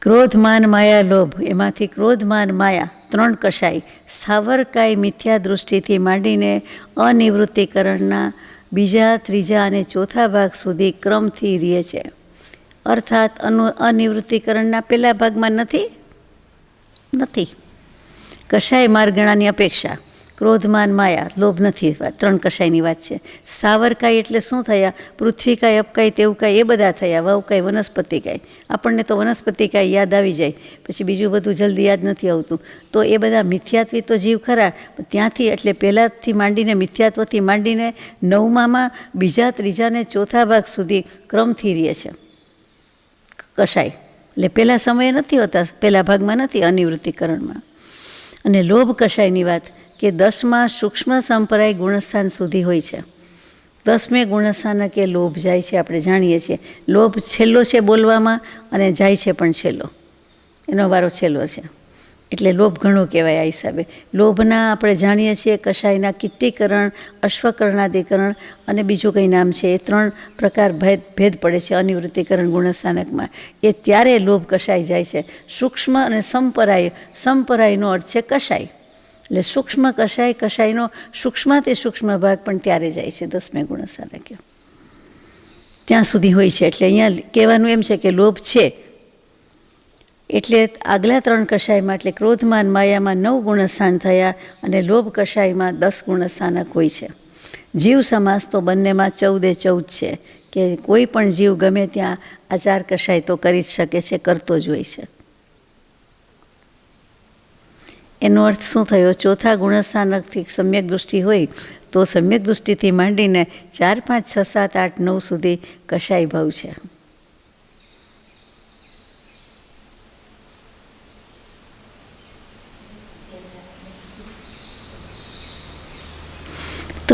ક્રોધ, માન, માયા, લોભ. એમાંથી ક્રોધ, માન, માયા 3 કષાય સ્થાવરકાય મિથ્યા દૃષ્ટિથી માંડીને અનિવૃત્તિકરણના બીજા, ત્રીજા અને ચોથા ભાગ સુધી ક્રમથી રહે છે. અર્થાત અનિવૃત્તિકરણના પહેલા ભાગમાં નથી. કષાય માર્ગણાની અપેક્ષા ક્રોધમાન, માયા, લોભ નથી. 3 કષાયની વાત છે. સ્થાવરકાય એટલે શું થયા? પૃથ્વીકાય, અપકાય, તેવકાય એ બધા થયા. વવકાય, વનસ્પતિકાય. આપણને તો વનસ્પતિકાય યાદ આવી જાય, પછી બીજું બધું જલ્દી યાદ નથી આવતું. તો એ બધા મિથ્યાત્વી તો જીવ ખરા, ત્યાંથી એટલે પહેલાંથી માંડીને મિથ્યાત્વથી માંડીને 9મામાં બીજા, ત્રીજા ને ચોથા ભાગ સુધી ક્રમથી રહે છે કષાય. એટલે પહેલા સમયે નથી હોતા, પહેલા ભાગમાં નથી અનિવૃત્તિકરણમાં. અને લોભ કષાયની વાત કે 10મા સૂક્ષ્મ સંપ્રાય ગુણસ્થાન સુધી હોય છે. 10મે ગુણસ્થાનકે લોભ જાય છે, આપણે જાણીએ છીએ. લોભ છેલ્લો છે બોલવામાં અને જાય છે પણ છેલ્લો, એનો વારો છેલ્લો છે. એટલે લોભ ઘણો કહેવાય આ હિસાબે. લોભના આપણે જાણીએ છીએ કષાયના કિટ્ટીકરણ, અશ્વકરણાધિકરણ અને બીજું કંઈ નામ છે. એ 3 પ્રકાર ભેદ પડે છે અનિવૃત્તિકરણ ગુણસ્થાનકમાં. એ ત્યારે લોભ કષાય જાય છે. સૂક્ષ્મ અને સંપરાયનો અર્થ છે કષાય. એટલે સૂક્ષ્મ કષાય, કષાયનો સૂક્ષ્માથી સૂક્ષ્મ ભાગ પણ ત્યારે જાય છે 10મે ગુણસ્થાનક ત્યાં સુધી હોય છે. એટલે અહીંયા કહેવાનું એમ છે કે લોભ છે એટલે આગલા 3 કષાયમાં એટલે ક્રોધમાન, માયામાં 9 ગુણસ્થાન થયા અને લોભ કષાયમાં 10 ગુણસ્થાનક હોય છે. જીવ સમાસ તો બંનેમાં 14 છે કે કોઈ પણ જીવ ગમે ત્યાં આ 4 કષાય તો કરી જ શકે છે, કરતો જ હોય છે. એનો અર્થ શું થયો? ચોથા ગુણસ્થાનકથી સમ્યક દૃષ્ટિ હોય તો સમ્યક દૃષ્ટિથી માંડીને 4, 5, 6, 7, 8, 9 સુધી કષાય ભાવ છે.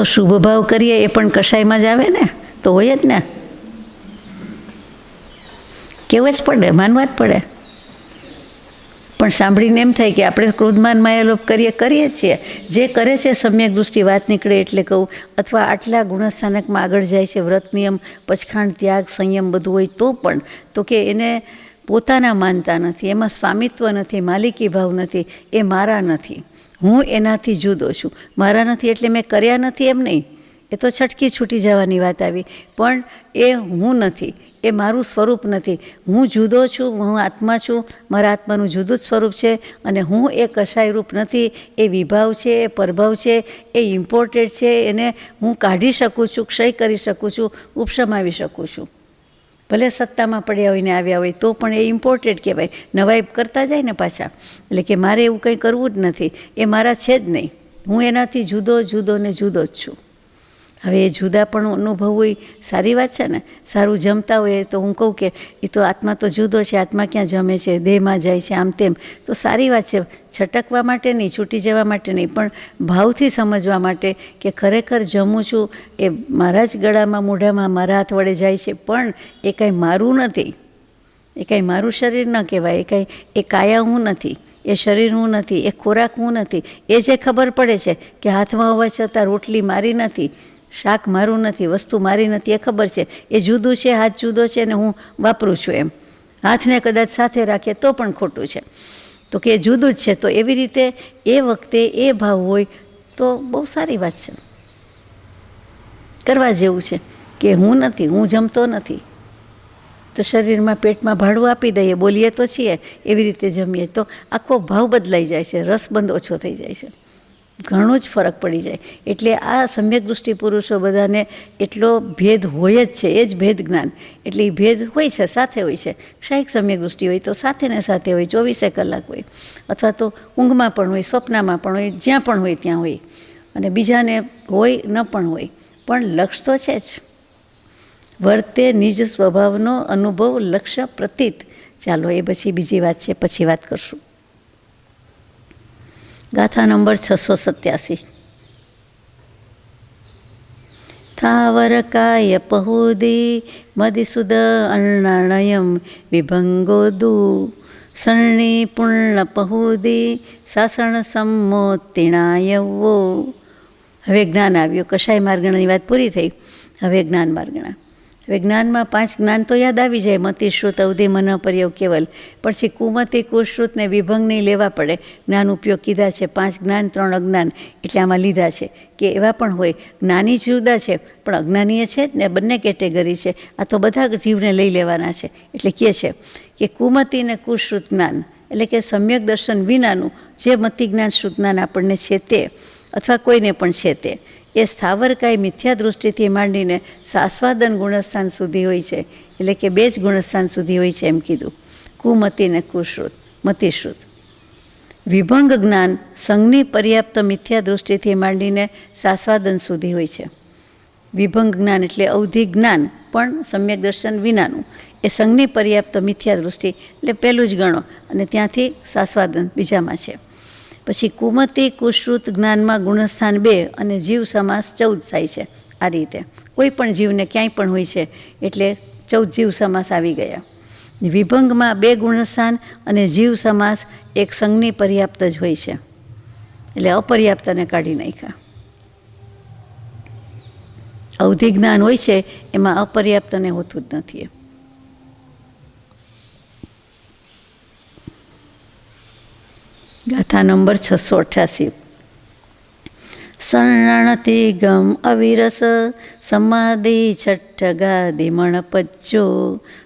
તો શુભ ભાવ કરીએ એ પણ કશાયમાં જ આવે ને, તો હોય જ ને, કેવું જ પડે, માનવા જ પડે. પણ સાંભળીને એમ થાય કે આપણે ક્રોધમાન માયાલોભ કરીએ જ છીએ. જે કરે છે સમ્યક દૃષ્ટિ વાત નીકળે એટલે કહું, અથવા આટલા ગુણસ્થાનકમાં આગળ જાય છે, વ્રત નિયમ, પચખાંડ, ત્યાગ, સંયમ બધું હોય તો પણ, તો કે એને પોતાના માનતા નથી, એમાં સ્વામિત્વ નથી, માલિકી ભાવ નથી, એ મારા નથી, હું એનાથી જુદો છું. મારા નથી એટલે મેં કર્યા નથી એમ નહીં, એ તો છટકી છૂટી જવાની વાત આવી. પણ એ હું નથી, એ મારું સ્વરૂપ નથી. હું જુદો છું, હું આત્મા છું, મારા આત્માનું જુદું જ સ્વરૂપ છે. અને હું એ કશાય રૂપ નથી, એ વિભાવ છે, એ પરભાવ છે, એ ઇમ્પોર્ટેડ છે. એને હું કાઢી શકું છું, ક્ષય કરી શકું છું, ઉપશમાવી શકું છું. ભલે સત્તામાં પડ્યા હોય ને આવ્યા હોય તો પણ એ ઇમ્પોર્ટેડ કહેવાય. નવાઈ કરતા જાય ને પાછા, એટલે કે મારે એવું કંઈ કરવું જ નથી, એ મારા છે જ નહીં. હું એનાથી જુદો ને જુદો જ છું. હવે એ જુદા પણ અનુભવવું એ સારી વાત છે ને. સારું જમતા હોય તો હું કહું કે એ તો આત્મા તો જુદો છે, આત્મા ક્યાં જમે છે, દેહમાં જાય છે, આમ તેમ, તો સારી વાત છે. છટકવા માટે નહીં, છૂટી જવા માટે નહીં, પણ ભાવથી સમજવા માટે કે ખરેખર જમું છું એ મારા જ ગળામાં, મોઢામાં, મારા હાથ વડે જાય છે, પણ એ કાંઈ મારું નથી, એ કાંઈ મારું શરીર ન કહેવાય, એ કાંઈ એ કાયા હું નથી, એ શરીર હું નથી, એ ખોરાક હું નથી. એ જે ખબર પડે છે કે હાથમાં હોવા છતાં રોટલી મારી નથી, શાક મારું નથી, વસ્તુ મારી નથી, એ ખબર છે. એ જુદું છે, હાથ જુદો છે ને હું વાપરું છું એમ. હાથને કદાચ સાથે રાખીએ તો પણ ખોટું છે, તો કે એ જુદું જ છે. તો એવી રીતે એ વખતે એ ભાવ હોય તો બહુ સારી વાત છે, કરવા જેવું છે. કે હું નથી, હું જમતો નથી, તો શરીરમાં પેટમાં ભાડું આપી દઈએ, બોલીએ તો છીએ, એવી રીતે જમીએ તો આખો ભાવ બદલાઈ જાય છે, રસબંધ ઓછો થઈ જાય છે, ઘણો જ ફરક પડી જાય. એટલે આ સમ્યક દૃષ્ટિ પુરુષો બધાને એટલો ભેદ હોય જ છે, એ જ ભેદ જ્ઞાન. એટલે એ ભેદ હોય છે, સાથે હોય છે. ક્ષાયિક સમ્યક દૃષ્ટિ હોય તો સાથે ને સાથે હોય, 24 કલાક હોય, અથવા તો ઊંઘમાં પણ હોય, સ્વપ્નમાં પણ હોય, જ્યાં પણ હોય ત્યાં હોય. અને બીજાને હોય ન પણ હોય, પણ લક્ષ તો છે જ. વર્તે નિજ સ્વભાવનો અનુભવ લક્ષ્ય પ્રતીત. ચાલો એ પછી બીજી વાત છે, પછી વાત કરશું. ગાથા નંબર 687. થાવરકાય પહુદી મદિસુદ અર્ણણયમ વિભંગોદુ શરણી પૂર્ણ પહુદી સાસણ સંમોતિણાયવો. હવે જ્ઞાન આવ્યું. કશાય માર્ગણાની વાત પૂરી થઈ, હવે જ્ઞાન માર્ગણા. હવે જ્ઞાનમાં 5 જ્ઞાન તો યાદ આવી જાય. મતિ, શ્રુત, અવધિ, મન, પર્યવ, કેવલ. પછી કુમતિ, કુશ્રુત ને વિભંગ નહીં લેવા પડે. જ્ઞાન ઉપયોગ કીધા છે. 5 જ્ઞાન 3 અજ્ઞાન, એટલે આમાં લીધા છે કે એવા પણ હોય. જ્ઞાની જુદા છે પણ અજ્ઞાનીય છે જ ને, બંને કેટેગરી છે. આ તો બધા જીવને લઈ લેવાના છે. એટલે કહે છે કે કુમતિ ને કુશ્રુત જ્ઞાન, એટલે કે સમ્યક દર્શન વિનાનું જે મતિ જ્ઞાન, શ્રુત જ્ઞાન આપણને છે તે, અથવા કોઈને પણ છે તે, એ સ્થાવરકાય મિથ્યા દૃષ્ટિથી માંડીને સાસ્વાદન ગુણસ્થાન સુધી હોય છે. એટલે કે 2 જ ગુણસ્થાન સુધી હોય છે એમ કીધું, કુમતિ ને કુશ્રુત, મતિશ્રુત. વિભંગ જ્ઞાન સંઘની પર્યાપ્ત મિથ્યા દૃષ્ટિથી માંડીને સાસ્વાદન સુધી હોય છે. વિભંગ જ્ઞાન એટલે અવધિ જ્ઞાન પણ સમ્યક દર્શન વિનાનું, એ સંઘની પર્યાપ્ત મિથ્યા દૃષ્ટિ એટલે પહેલું જ ગણો, અને ત્યાંથી સાસ્વાદન બીજામાં છે. પછી કુમતિ કુશ્રુત જ્ઞાનમાં ગુણસ્થાન 2 અને જીવ સમાસ 14 થાય છે. આ રીતે કોઈ પણ જીવને ક્યાંય પણ હોય છે, એટલે 14 જીવ સમાસ આવી ગયા. વિભંગમાં 2 ગુણસ્થાન અને જીવ સમાસ એક સંઘની પર્યાપ્ત જ હોય છે, એટલે અપર્યાપ્તને કાઢી નાખ્યા. અવધિ જ્ઞાન હોય છે એમાં અપર્યાપ્તને હોતું જ નથી. ગાથા નંબર 688. શરણતિ ગમ અવિરસ સમાધિ છઠ્ઠ ગાદિ મણપચ્ચો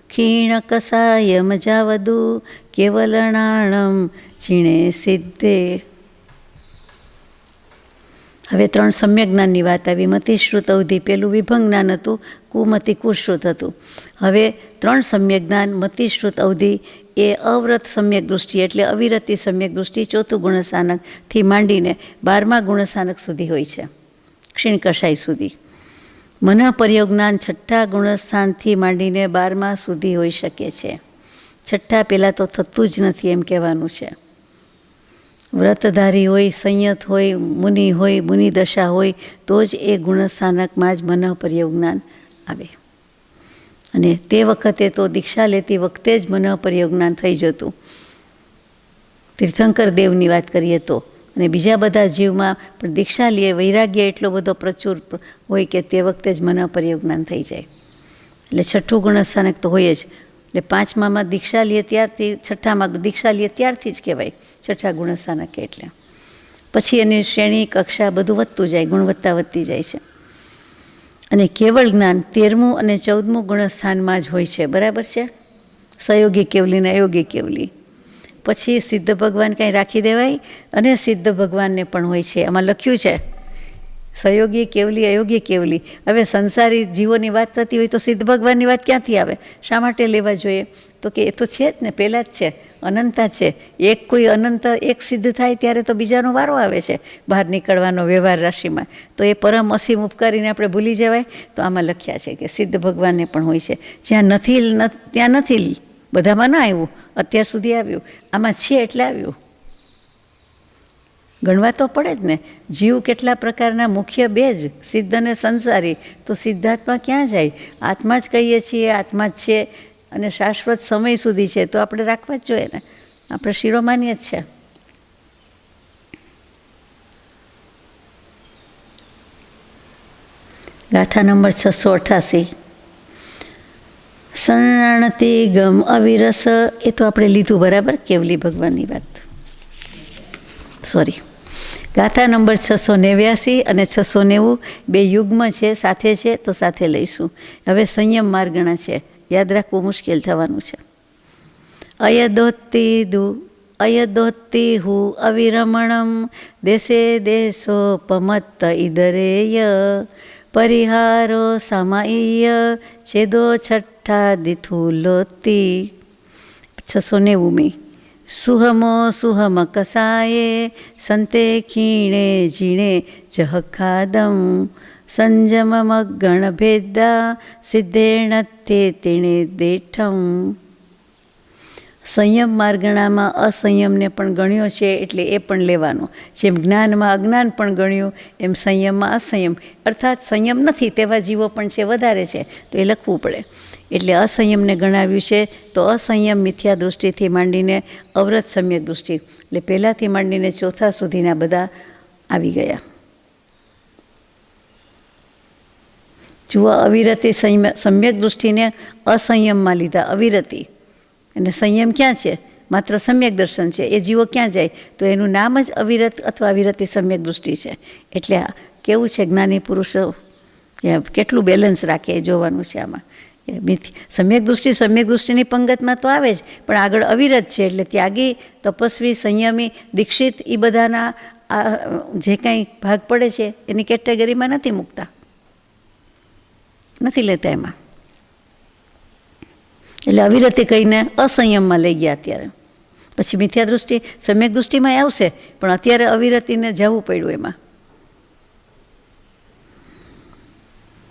ખીણ કસાય મજાવદુ કેવલણાણમ ચીણે સિદ્ધે. હવે 3 સમ્યક જ્ઞાનની વાત આવી. મતિ, શ્રુત, અવધિ. પેલું વિભંગ જ્ઞાન હતું, કુમતિ કુશ્રુત હતું. હવે 3 સમ્યક જ્ઞાન, મતિ, શ્રુત, અવધિ, એ અવ્રત સમ્યક દૃષ્ટિ એટલે અવિરતી સમ્યક દૃષ્ટિ 4થું ગુણસ્થાનકથી માંડીને 12મા ગુણસ્થાનક સુધી હોય છે, ક્ષીણ કષાય સુધી. મન પર્યવ જ્ઞાન 6ઠ્ઠા ગુણસ્થાનથી માંડીને 12મા સુધી હોઈ શકે છે. 6ઠ્ઠા પહેલાં તો થતું જ નથી એમ કહેવાનું છે. વ્રતધારી હોય, સંયત હોય, મુનિ હોય, મુનિ દશા હોય તો જ એ ગુણસ્થાનકમાં જ મનઃપર્યવ જ્ઞાન આવે. અને તે વખતે તો દીક્ષા લેતી વખતે જ મનઃપર્યવ જ્ઞાન થઈ જતું. તીર્થંકર દેવની વાત કરીએ તો. અને બીજા બધા જીવમાં પણ દીક્ષા લે, વૈરાગ્ય એટલો બધો પ્રચુર હોય કે તે વખતે જ મનઃપર્યવ જ્ઞાન થઈ જાય. એટલે છઠ્ઠું ગુણસ્થાનક તો હોય જ. એટલે પાંચમામાં દીક્ષા લે ત્યારથી, છઠ્ઠામાં દીક્ષા લે ત્યારથી જ કહેવાય છઠ્ઠા ગુણસ્થાનક. એટલે પછી એની શ્રેણી, કક્ષા બધું વધતું જાય, ગુણવત્તા વધતી જાય છે. અને કેવળ જ્ઞાન 13મું અને 14મું ગુણસ્થાનમાં જ હોય છે. બરાબર છે? સહયોગી કેવલી ને અયોગી કેવલી. પછી સિદ્ધ ભગવાન કાંઈ રાખી દેવાય, અને સિદ્ધ ભગવાનને પણ હોય છે. આમાં લખ્યું છે સહયોગી કેવલી, અયોગી કેવલી. હવે સંસારી જીવોની વાત થતી હોય તો સિદ્ધ ભગવાનની વાત ક્યાંથી આવે? શા માટે લેવા જોઈએ? તો કે એ તો છે જ ને, પહેલાં જ છે, અનંતા છે. એક કોઈ અનંત એક સિદ્ધ થાય ત્યારે તો બીજાનો વારો આવે છે બહાર નીકળવાનો વ્યવહાર રાશિમાં. તો એ પરમ અસીમ ઉપકારીને આપણે ભૂલી જવાય? તો આમાં લખ્યા છે કે સિદ્ધ ભગવાનને પણ હોય છે. જ્યાં નથી ત્યાં નથી, બધામાં ન આવ્યું, અત્યાર સુધી આવ્યું. આમાં છે એટલે આવ્યું. ગણવા તો પડે જ ને. જીવ કેટલા પ્રકારના? મુખ્ય બે જ, સિદ્ધ અને સંસારી. તો સિદ્ધાત્મા ક્યાં જાય? આત્મા જ કહીએ છીએ, આત્મા જ છે અને શાશ્વત સમય સુધી છે, તો આપણે રાખવા જ જોઈએ ને. આપણે શિરોમાન્ય જ છે. ગાથા નંબર 688. શરણાણતિ ગમ અવિરસ. એ તો આપણે લીધું, બરાબર, કેવલી ભગવાનની વાત. સોરી. ગાથા નંબર 689 અને 690 બે યુગ્મ છે, સાથે છે, તો સાથે લઈશું. હવે સંયમ માર્ગણા છે, યાદ રાખવું મુશ્કેલ થવાનું છે. અયદોત્તિ હુ અવિરમણમ દેશે દેશોપમત્ત ઇદરેય પરિહારો સામાઈય છેદો છઠ્ઠા દિથુલોત્તિ. 690. સુહમો સુહમ કસાયે સંતે ખીણે ઝીણે જહખાદમ સંજમમગણ ભેદા સિદ્ધેણથે તેણે દેઠમ. સંયમ માર્ગણામાં અસંયમને પણ ગણ્યો છે, એટલે એ પણ લેવાનો. જેમ જ્ઞાનમાં અજ્ઞાન પણ ગણ્યું, એમ સંયમમાં અસંયમ, અર્થાત સંયમ નથી તેવા જીવો પણ છે, વધારે છે, તો એ લખવું પડે. એટલે અસંયમને ગણાવ્યું છે. તો અસંયમ મિથ્યા દૃષ્ટિથી માંડીને અવ્રત સમ્યક દૃષ્ટિ, એટલે પહેલાંથી માંડીને ચોથા સુધીના બધા આવી ગયા. જુઓ, અવિરતિ સમ્યક દૃષ્ટિને અસંયમમાં લીધા, અવિરતિ. અને સંયમ ક્યાં છે? માત્ર સમ્યક દર્શન છે. એ જીવો ક્યાં જાય? તો એનું નામ જ અવિરત અથવા અવિરતિ સમ્યક દૃષ્ટિ છે. એટલે કેવું છે, જ્ઞાની પુરુષો કેટલું બેલેન્સ રાખે એ જોવાનું છે આમાં. સમ્યક દૃષ્ટિની પંગતમાં તો આવે જ, પણ આગળ અવિરત છે, એટલે ત્યાગી, તપસ્વી, સંયમી, દીક્ષિત, એ બધાના જે કંઈ ભાગ પડે છે એની કેટેગરીમાં નથી મૂકતા, નથી લેતા એમાં. એટલે અવિરતિ કહીને અસંયમમાં લઈ ગયા અત્યારે. પછી મિથ્યા દૃષ્ટિ, સમ્યક દૃષ્ટિમાં આવશે, પણ અત્યારે અવિરતિને જવું પડ્યું એમાં.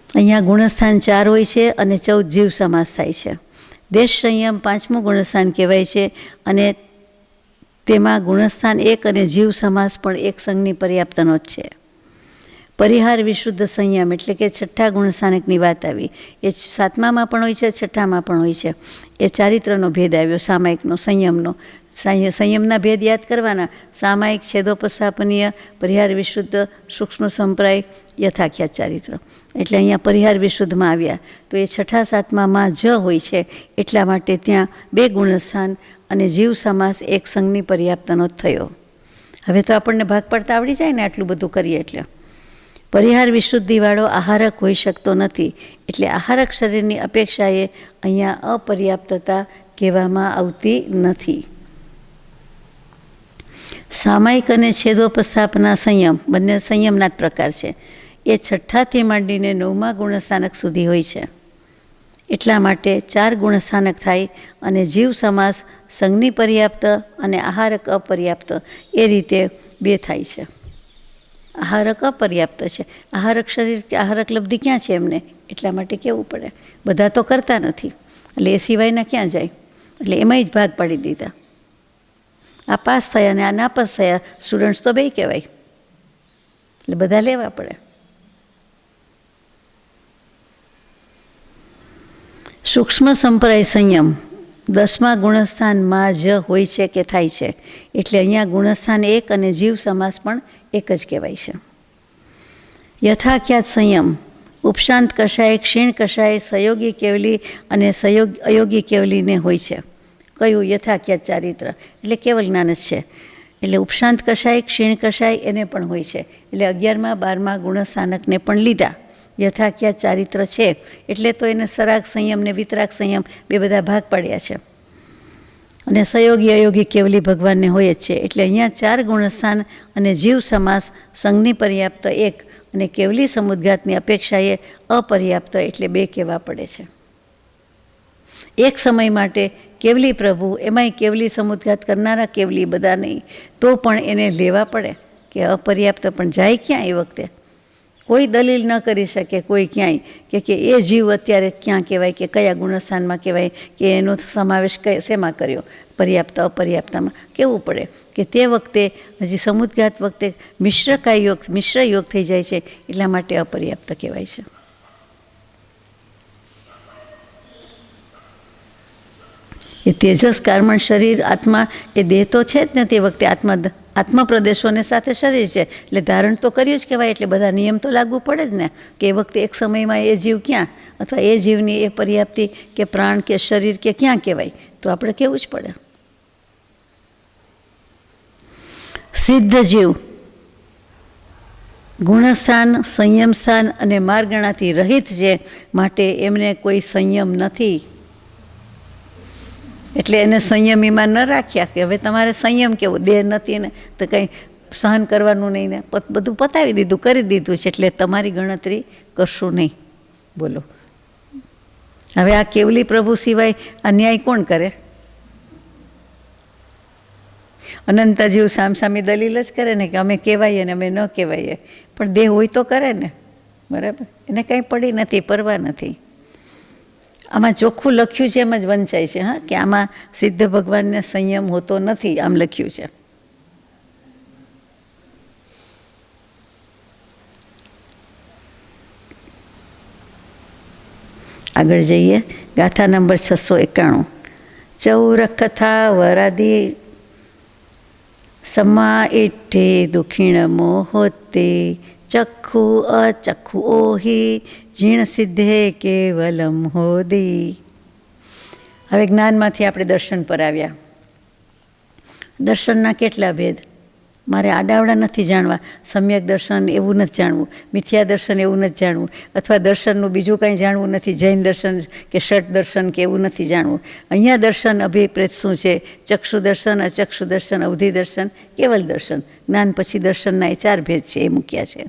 અહીંયા ગુણસ્થાન 4 હોય છે અને 14 જીવ સમાસ થાય છે. દેશ સંયમ 5મું ગુણસ્થાન કહેવાય છે, અને તેમાં ગુણસ્થાન 1 અને જીવ સમાસ પણ એક સંઘની પર્યાપ્તનો જ છે. પરિહાર વિશુદ્ધ સંયમ એટલે કે છઠ્ઠા ગુણસ્થાનકની વાત આવી. એ 7મામાં પણ હોય છે, છઠ્ઠામાં પણ હોય છે. એ ચારિત્રનો ભેદ આવ્યો, સામાયિકનો, સંયમનો. સંયમના ભેદ યાદ કરવાના. સામાયિક, છેદોપસ્થાપનીય, પરિહાર વિશુદ્ધ, સૂક્ષ્મ સંપ્રાય, યથાખ્યાત ચારિત્ર. એટલે અહીંયા પરિહાર વિશુદ્ધમાં આવ્યા. તો એ છઠ્ઠા 7મામાં જ હોય છે, એટલા માટે ત્યાં 2 ગુણસ્થાન અને જીવ સમાસ એક સંઘની પર્યાપ્તનો જ થયો. હવે તો આપણને ભાગ પડતા આવડી જાય ને, આટલું બધું કરીએ એટલે. પરિહાર વિશુદ્ધિવાળો આહારક હોઈ શકતો નથી, એટલે આહારક શરીરની અપેક્ષાએ અહીંયા અપર્યાપ્તતા કહેવામાં આવતી નથી. સામાયિક અને છેદોપસ્થાપના સંયમ બંને સંયમના જ પ્રકાર છે. એ છઠ્ઠાથી માંડીને 9મા ગુણસ્થાનક સુધી હોય છે. એટલા માટે 4 ગુણસ્થાનક થાય, અને જીવ સમાસ સંઘની પર્યાપ્ત અને આહારક અપર્યાપ્ત એ રીતે 2 થાય છે. આહારક અપર્યાપ્ત છે. આહારક શરીર કે આહારક લબ્ધિ ક્યાં છે એમને? એટલા માટે કહેવું પડે. બધા તો કરતા નથી, એટલે એ સિવાયના ક્યાં જાય? એટલે એમાંય જ ભાગ પાડી દીધા. આ પાસ થયા અને આ નાપાસ થયા, સ્ટુડન્ટ્સ તો બે કહેવાય, એટલે બધા લેવા પડે. સૂક્ષ્મ સંપ્રાય સંયમ 10મા ગુણસ્થાનમાં જ હોય છે કે થાય છે, એટલે અહીંયા ગુણસ્થાન એક અને જીવ સમાસ પણ એક જ કહેવાય છે. યથાખ્યાત સંયમ ઉપશાંત કષાય, ક્ષીણ કષાય, સહયોગી કેવલી અને અયોગી કેવલીને હોય છે. કયું? યથાખ્યાત ચારિત્ર એટલે કેવલ જ્ઞાન જ છે. એટલે ઉપશાંત કષાય, ક્ષીણ કષાય એને પણ હોય છે. એટલે 11મા 12મા ગુણસ્થાનકને પણ લીધા. યથાખ્યાત ચારિત્ર છે એટલે તો એને સરાગ સંયમ ને વિતરાગ સંયમ બે બધા ભાગ પાડ્યા છે. અને સહયોગી અયોગી કેવલી ભગવાનને હોય જ છે. એટલે અહીંયા 4 ગુણસ્થાન અને જીવ સમાસ સંઘની પર્યાપ્ત 1 અને કેવલી સમુદ્ઘાતની અપેક્ષાએ અપર્યાપ્ત એટલે 2 કહેવા પડે છે. એક સમય માટે કેવલી પ્રભુ, એમાંય કેવલી સમુદ્ઘાત કરનારા કેવલી બધા નહીં, તો પણ એને લેવા પડે કે અપર્યાપ્ત. પણ જાય ક્યાં એ વખતે? કોઈ દલીલ ન કરી શકે કોઈ ક્યાંય કે એ જીવ અત્યારે ક્યાં કહેવાય, કે કયા ગુણસ્થાનમાં કહેવાય, કે એનો સમાવેશ શેમાં કર્યો, પર્યાપ્ત અપર્યાપ્તમાં કહેવું પડે કે તે વખતે હજી સમુદ્ઘાત વખતે મિશ્ર યોગ થઈ જાય છે, એટલા માટે અપર્યાપ્ત કહેવાય છે. એ તેજસ કર્મણ શરીર આત્મા એ દેહ તો છે જ ને, તે વખતે આત્મા પ્રદેશોને સાથે શરીર છે એટલે ધારણ તો કર્યું જ કહેવાય. એટલે બધા નિયમ તો લાગુ પડે જ ને કે એ વખતે એક સમયમાં એ જીવ ક્યાં, અથવા એ જીવની એ પર્યાપ્તિ કે પ્રાણ કે શરીર કે ક્યાં કહેવાય, તો આપણે કહેવું જ પડે. સિદ્ધ જીવ ગુણસ્થાન, સંયમ સ્થાન અને માર્ગણાથી રહિત છે, માટે એમને કોઈ સંયમ નથી. એટલે એને સંયમીમાં ન રાખ્યા કે હવે તમારે સંયમ કેવો, દેહ નથી ને તો કંઈ સહન કરવાનું નહીં ને, બધું પતાવી દીધું, કરી દીધું છે, એટલે તમારી ગણતરી કરશું નહીં. બોલો, હવે આ કેવલી પ્રભુ સિવાય આ ન્યાય કોણ કરે? અનંતા જીવ સામસામી દલીલ જ કરે ને કે અમે કહેવાઈએ ને અમે ન કહેવાઈએ, પણ દેહ હોય તો કરે ને, બરાબર? એને કંઈ પડી નથી, પરવા નથી. આમાં ચોખ્ખું લખ્યું છે, એમ જ વંચાય છે હા, કે આમાં સિદ્ધ ભગવાનને સંયમ હોતો નથી, આમ લખ્યું છે. આગળ જઈએ, ગાથા નંબર 691. ચૌરકથા વરાદી સમા ઇઠ્ઠે દુખીણ મોહોતે ચક્ષુ અચક્ષુ ઓહી જીણ સિદ્ધે કેવલમ હોદી. હવે જ્ઞાનમાંથી આપણે દર્શન પર આવ્યા. દર્શનના કેટલા ભેદ? મારે આડાવડા નથી જાણવા. સમ્યક દર્શન એવું નથી જાણવું, મિથ્યા દર્શન એવું નથી જાણવું, અથવા દર્શનનું બીજું કંઈ જાણવું નથી, જૈન દર્શન કે ષટ દર્શન કે એવું નથી જાણવું. અહીંયા દર્શન અભિપ્રેત શું છે? ચક્ષુ દર્શન, અચક્ષુ દર્શન, અવધિ દર્શન, કેવલ દર્શન. જ્ઞાન પછી દર્શનના એ 4 ભેદ છે, એ મૂક્યા છે.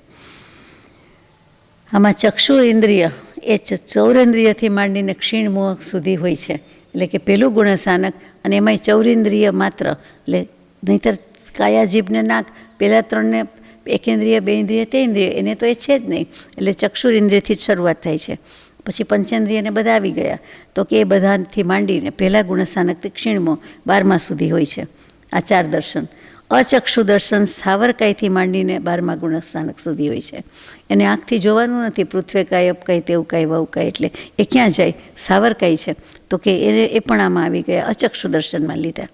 આમાં ચક્ષુ ઇન્દ્રિય એ ચૌરેન્દ્રિયથી માંડીને ક્ષીણ મોહ સુધી હોય છે. એટલે કે પેલું ગુણસ્થાનક, અને એમાંય ચૌરેન્દ્રિય માત્ર, એટલે નહીંતર કાયા જીભને નાક પહેલાં 3ને એકેન્દ્રિય, 2 ઇન્દ્રિય, 3 ઇન્દ્રિય, એને તો એ છે જ નહીં. એટલે ચક્ષુર ઇન્દ્રિયથી જ શરૂઆત થાય છે, પછી પંચેન્દ્રિયને બધા આવી ગયા, તો કે એ બધાથી માંડીને પહેલાં ગુણસ્થાનકથી ક્ષીણમો 12મા સુધી હોય છે. આ 4 દર્શન. અચક્ષુ દર્શન સ્થાવરકાયથી માંડીને 12મા ગુણસ્થાનક સુધી હોય છે. એને આંખથી જોવાનું નથી, પૃથ્વેકાય, અપકાય, તેવકાય, વવકાય, એટલે એ ક્યાં જાય? સ્થાવરકાય છે, તો કે એ પણ આમાં આવી ગયા, અચક્ષુ દર્શનમાં લીધા.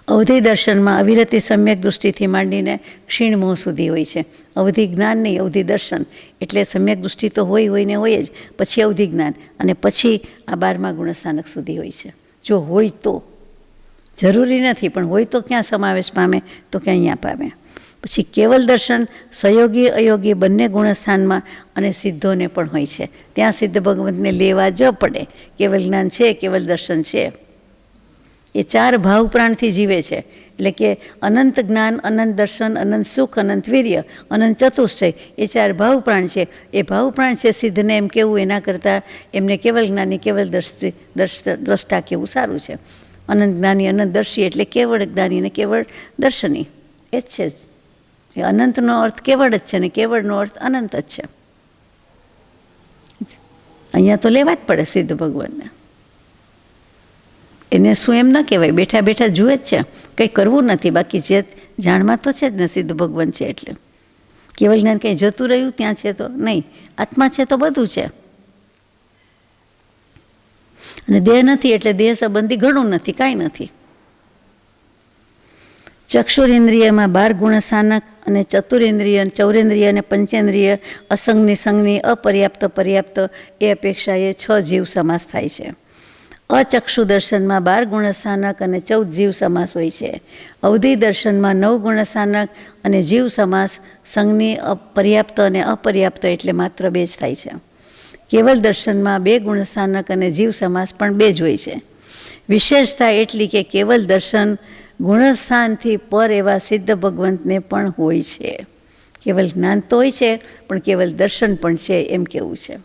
અવધિ દર્શનમાં અવિરતિ સમ્યક દૃષ્ટિથી માંડીને ક્ષીણ મોહ સુધી હોય છે. અવધિ જ્ઞાન નહીં, અવધિ દર્શન. એટલે સમ્યક દૃષ્ટિ તો હોય ને હોય જ, પછી અવધિ જ્ઞાન, અને પછી આ 12મા ગુણસ્થાનક સુધી હોય છે. જો હોય તો, જરૂરી નથી, પણ હોય તો ક્યાં સમાવેશ પામે? તો કે અહીંયા પામે. પછી કેવલ દર્શન સહયોગી અયોગી બંને ગુણસ્થાનમાં અને સિદ્ધોને પણ હોય છે. ત્યાં સિદ્ધ ભગવંતને લેવા જ પડે. કેવલ જ્ઞાન છે, કેવલ દર્શન છે, એ 4 ભાવ પ્રાણથી જીવે છે. એટલે કે અનંત જ્ઞાન, અનંત દર્શન, અનંત સુખ, અનંત વીર્ય, અનંત ચતુષ્ટય, એ 4 ભાવ પ્રાણ છે. એ ભાવ પ્રાણ છે સિદ્ધને એમ કેવું, એના કરતાં એમને કેવલ જ્ઞાની, કેવલ દ્રષ્ટા કેવું સારું છે. અનંત જ્ઞાની, અનંત દર્શી, એટલે કેવળ જ્ઞાની અને કેવળ દર્શની એ જ છે. એ અનંતનો અર્થ કેવળ જ છે, ને કેવળનો અર્થ અનંત જ છે. અહીંયા તો લેવા જ પડે સિદ્ધ ભગવાનને. એને શું એમ ન કહેવાય, બેઠા બેઠા જુએ જ છે, કંઈ કરવું નથી. બાકી જે જાણમાં તો છે જ ને સિદ્ધ ભગવાન છે એટલે. કેવલ જ્ઞાન કંઈ જતું રહ્યું ત્યાં છે તો નહીં, આત્મા છે તો બધું છે. અને દેહ નથી એટલે દેહ સંબંધી ઘણું નથી, કાંઈ નથી. ચક્ષુરેન્દ્રિયમાં 12 ગુણ સ્થાનક અને ચતુરેન્દ્રિય, ચૌરેન્દ્રિય અને પંચેન્દ્રિય અસંગની, સંગની, અપર્યાપ્ત, પર્યાપ્ત એ અપેક્ષાએ 6 જીવ સમાસ થાય છે. અચક્ષુ દર્શનમાં 12 ગુણ સ્થાનક અને 14 જીવ સમાસ હોય છે. અવધિ દર્શનમાં 9 ગુણ સ્થાનક અને જીવ સમાસ, સંગની, પર્યાપ્ત અને અપર્યાપ્ત એટલે માત્ર 2 જ થાય છે. કેવલ દર્શનમાં 2 ગુણ સ્થાનક અને જીવ સમાસ પણ 2 જ હોય છે. વિશેષતા એટલી કે કેવલ દર્શન ગુણસ્થાનથી પર એવા સિદ્ધ ભગવંતને પણ હોય છે. કેવલ જ્ઞાન તો હોય છે પણ કેવલ દર્શન પણ છે એમ કેવું છે.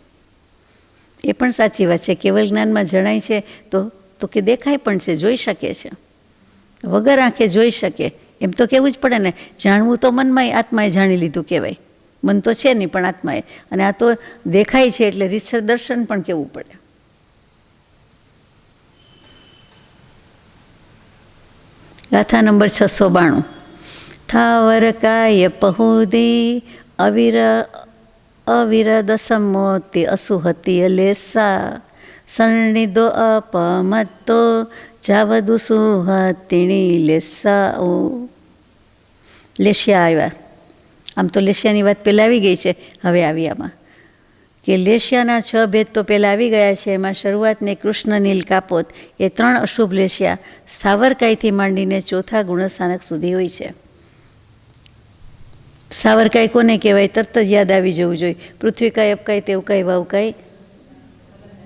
એ પણ સાચી વાત છે. કેવલ જ્ઞાનમાં જણાય છે તો કે દેખાય પણ છે, જોઈ શકે છે, વગર આંખે જોઈ શકે એમ તો કહેવું જ પડે ને. જાણવું તો મનમાં આત્માએ જાણી લીધું કહેવાય, મન તો છે નહીં પણ આત્માએ, અને આ તો દેખાય છે એટલે રીતસર દર્શન પણ કહેવું પડે. ગાથા નંબર 692. થાવર કાય પહુદી અવિરદ સમોતિ અસુહતિ લેસા સણિદો અપમત્તો જાવદુ સુહતિણી લેસા. લેશિયા આવ્યા. આમ તો લેશિયાની વાત પહેલાં આવી ગઈ છે, હવે આવી આમાં કે લેશિયાના 6 ભેદ તો પહેલાં આવી ગયા છે. એમાં શરૂઆતને કૃષ્ણ, નીલ, કાપોત એ 3 અશુભ લેશિયા સાવરકાઈથી માંડીને 4થા ગુણસ્થાનક સુધી હોય છે. સાવરકાઈ કોને કહેવાય? તરત જ યાદ આવી જવું જોઈએ. પૃથ્વીકાય, અપકાય, તેવકાય, વાવકાય,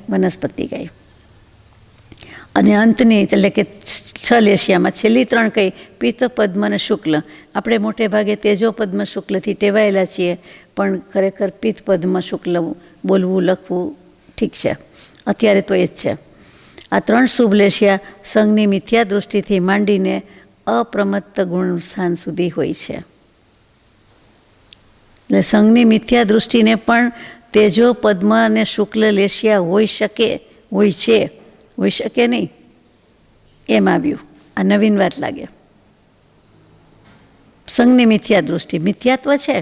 વનસ્પતિકાય. અને અંતની એટલે કે 6 લેશિયામાં છેલ્લી 3 કઈ? પિત્ત, પદ્મ અને શુક્લ. આપણે મોટે ભાગે તેજો પદ્મ શુક્લથી ટેવાયેલા છીએ, પણ ખરેખર પિત્ત, પદ્મ, શુક્લ બોલવું, લખવું ઠીક છે, અત્યારે તો એ જ છે. આ 3 શુભ લેશિયા સંઘની મિથ્યા દૃષ્ટિથી માંડીને અપ્રમત્ત ગુણ સ્થાન સુધી હોય છે. એટલે સંઘની મિથ્યા દૃષ્ટિને પણ તેજો, પદ્મ અને શુક્લ લેશિયા હોઈ શકે, હોય છે, હોઈ શકે નહીં એમ આવ્યું. આ નવીન વાત લાગે. સંઘની મિથ્યા દૃષ્ટિ, મિથ્યાત્વ છે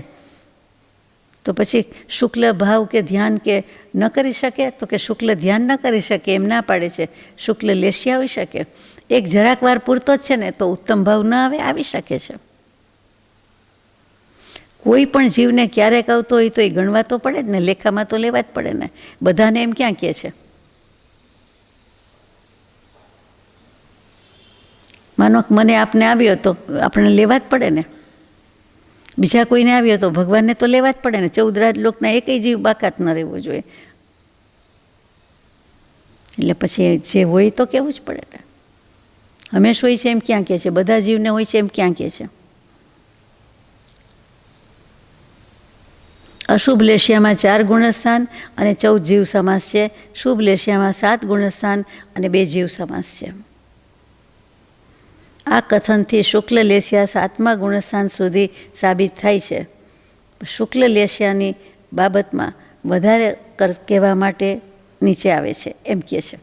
તો પછી શુક્લ ભાવ કે ધ્યાન કે ન કરી શકે? તો કે શુક્લ ધ્યાન ન કરી શકે એમ ના પાડે છે. શુક્લ લેશિયા હોઈ શકે. એક જરાક વાર પૂરતો જ છે ને, તો ઉત્તમ ભાવ ન આવે, આવી શકે છે. કોઈ પણ જીવને ક્યારેક આવતો હોય તો એ ગણવા તો પડે જ ને, લેખામાં તો લેવા જ પડે ને. બધાને એમ ક્યાં કહે છે? માનો મને આપને આવ્યો તો આપણે લેવા જ પડે ને. બીજા કોઈને આવ્યો તો ભગવાનને તો લેવા જ પડે ને. 14 રાજલોકના એકય જીવ બાકાત ન રહેવો જોઈએ. એટલે પછી જે હોય તો કહેવું જ પડે ને. હંમેશ હોય છે એમ ક્યાં કહે છે? બધા જીવને હોય છે એમ ક્યાં કહે છે? અશુભ લેશિયામાં 4 ગુણસ્થાન અને 14 જીવ સમાસ છે. શુભ લેશિયામાં 7 ગુણસ્થાન અને 2 જીવ સમાસ છે. આ કથનથી શુક્લ લેશિયા 7મા ગુણસ્થાન સુધી સાબિત થાય છે. શુક્લ લેશિયાની બાબતમાં વધારે કહેવા માટે નીચે આવે છે એમ કહે છે.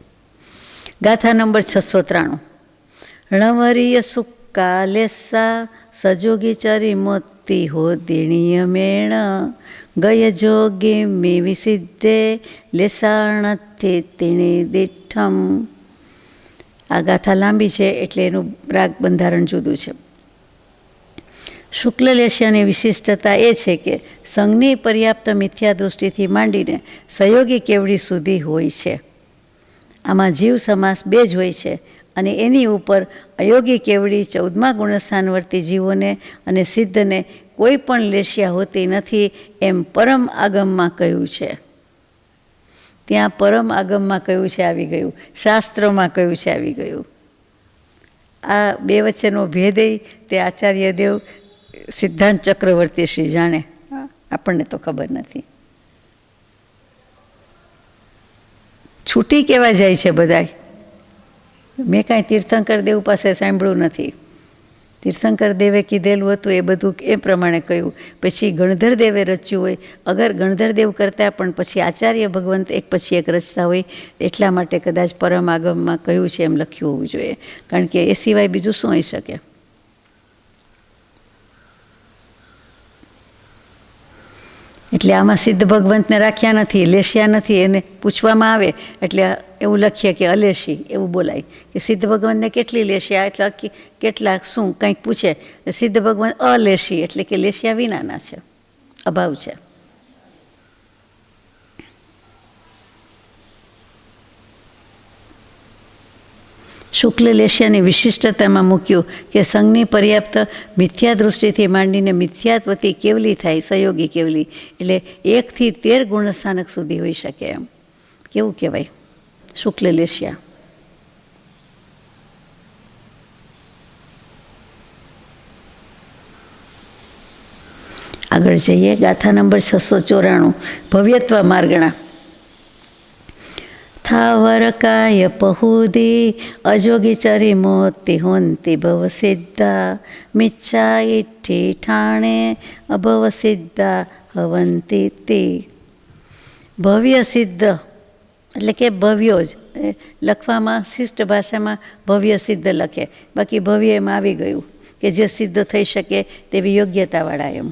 ગાથા નંબર 693. ણવરીય સુક્કા લેસા સજોગી ચરી મોતી હો દિણીય મેણ ગય જોગી મે વિસિદ્ધે લેસાણથી તીણી દીઠમ. આ ગાથા લાંબી છે એટલે એનું રાગ બંધારણ જુદું છે. શુક્લ લેશિયાની વિશિષ્ટતા એ છે કે સંઘની પર્યાપ્ત મિથ્યા દૃષ્ટિથી માંડીને સહયોગી કેવડી સુધી હોય છે. આમાં જીવ સમાસ 2 જ હોય છે અને એની ઉપર અયોગી કેવડી 14મા ગુણસ્થાનવર્તી જીવોને અને સિદ્ધને કોઈ પણ લેશિયા હોતી નથી એમ પરમ આગમમાં કહ્યું છે. ત્યાં પરમ આગમમાં કહ્યું છે આવી ગયું, શાસ્ત્રોમાં કહ્યું છે આવી ગયું. આ 2 વચ્ચેનો ભેદ તે આચાર્ય દેવ સિદ્ધાંત ચક્રવર્તી શ્રી જાણે, આપણને તો ખબર નથી. છૂટી કેવા જાય છે બધાય. મેં કાંઈ તીર્થંકર દેવ પાસે સાંભળ્યું નથી. તીર્થંકર દેવે કીધેલું હતું એ બધું એ પ્રમાણે કહ્યું. પછી ગણધર દેવે રચ્યું હોય, અગર ગણધર દેવ કરતાં પણ પછી આચાર્ય ભગવંત એક પછી એક રચતા હોય, એટલા માટે કદાચ પરમ આગમમાં કહ્યું છે એમ લખ્યું હોવું જોઈએ, કારણ કે એ સિવાય બીજું શું હોઈ શકે. એટલે આમાં સિદ્ધ ભગવંતને રાખ્યા નથી, લેશ્યા નથી. એને પૂછવામાં આવે એટલે એવું લખીએ કે અલેશી એવું બોલાય કે સિદ્ધ ભગવંતને કેટલી લેશ્યા, એટલે કેટલાક શું કંઈક પૂછે, સિદ્ધ ભગવંત અલેશી એટલે કે લેશ્યા વિનાના છે, અભાવ છે. શુક્લ લેશ્યાની વિશિષ્ટતામાં મૂક્યું કે સંઘની પર્યાપ્ત મિથ્યા દૃષ્ટિથી માંડીને મિથ્યાત્વથી કેવલી થાય, સહયોગી કેવલી, એટલે 1 થી 13 ગુણસ્થાનક સુધી હોઈ શકે એમ. કેવું કહેવાય શુક્લ લેશ્યા. આગળ જઈએ. ગાથા નંબર 694, ભવ્યત્વ માર્ગણા. થાવરકાય પહુદી અજોગી ચરી મોતી હોંતી ભવ સિદ્ધા મિચ્છા ઇઠ્ઠી ઠાણે અભવ સિદ્ધા હવંતી તે. ભવ્ય સિદ્ધ એટલે કે ભવ્યો જ લખવામાં શિષ્ટ ભાષામાં ભવ્ય સિદ્ધ લખે, બાકી ભવ્ય એમાં આવી ગયું કે જે સિદ્ધ થઈ શકે તેવી યોગ્યતાવાળા એમ.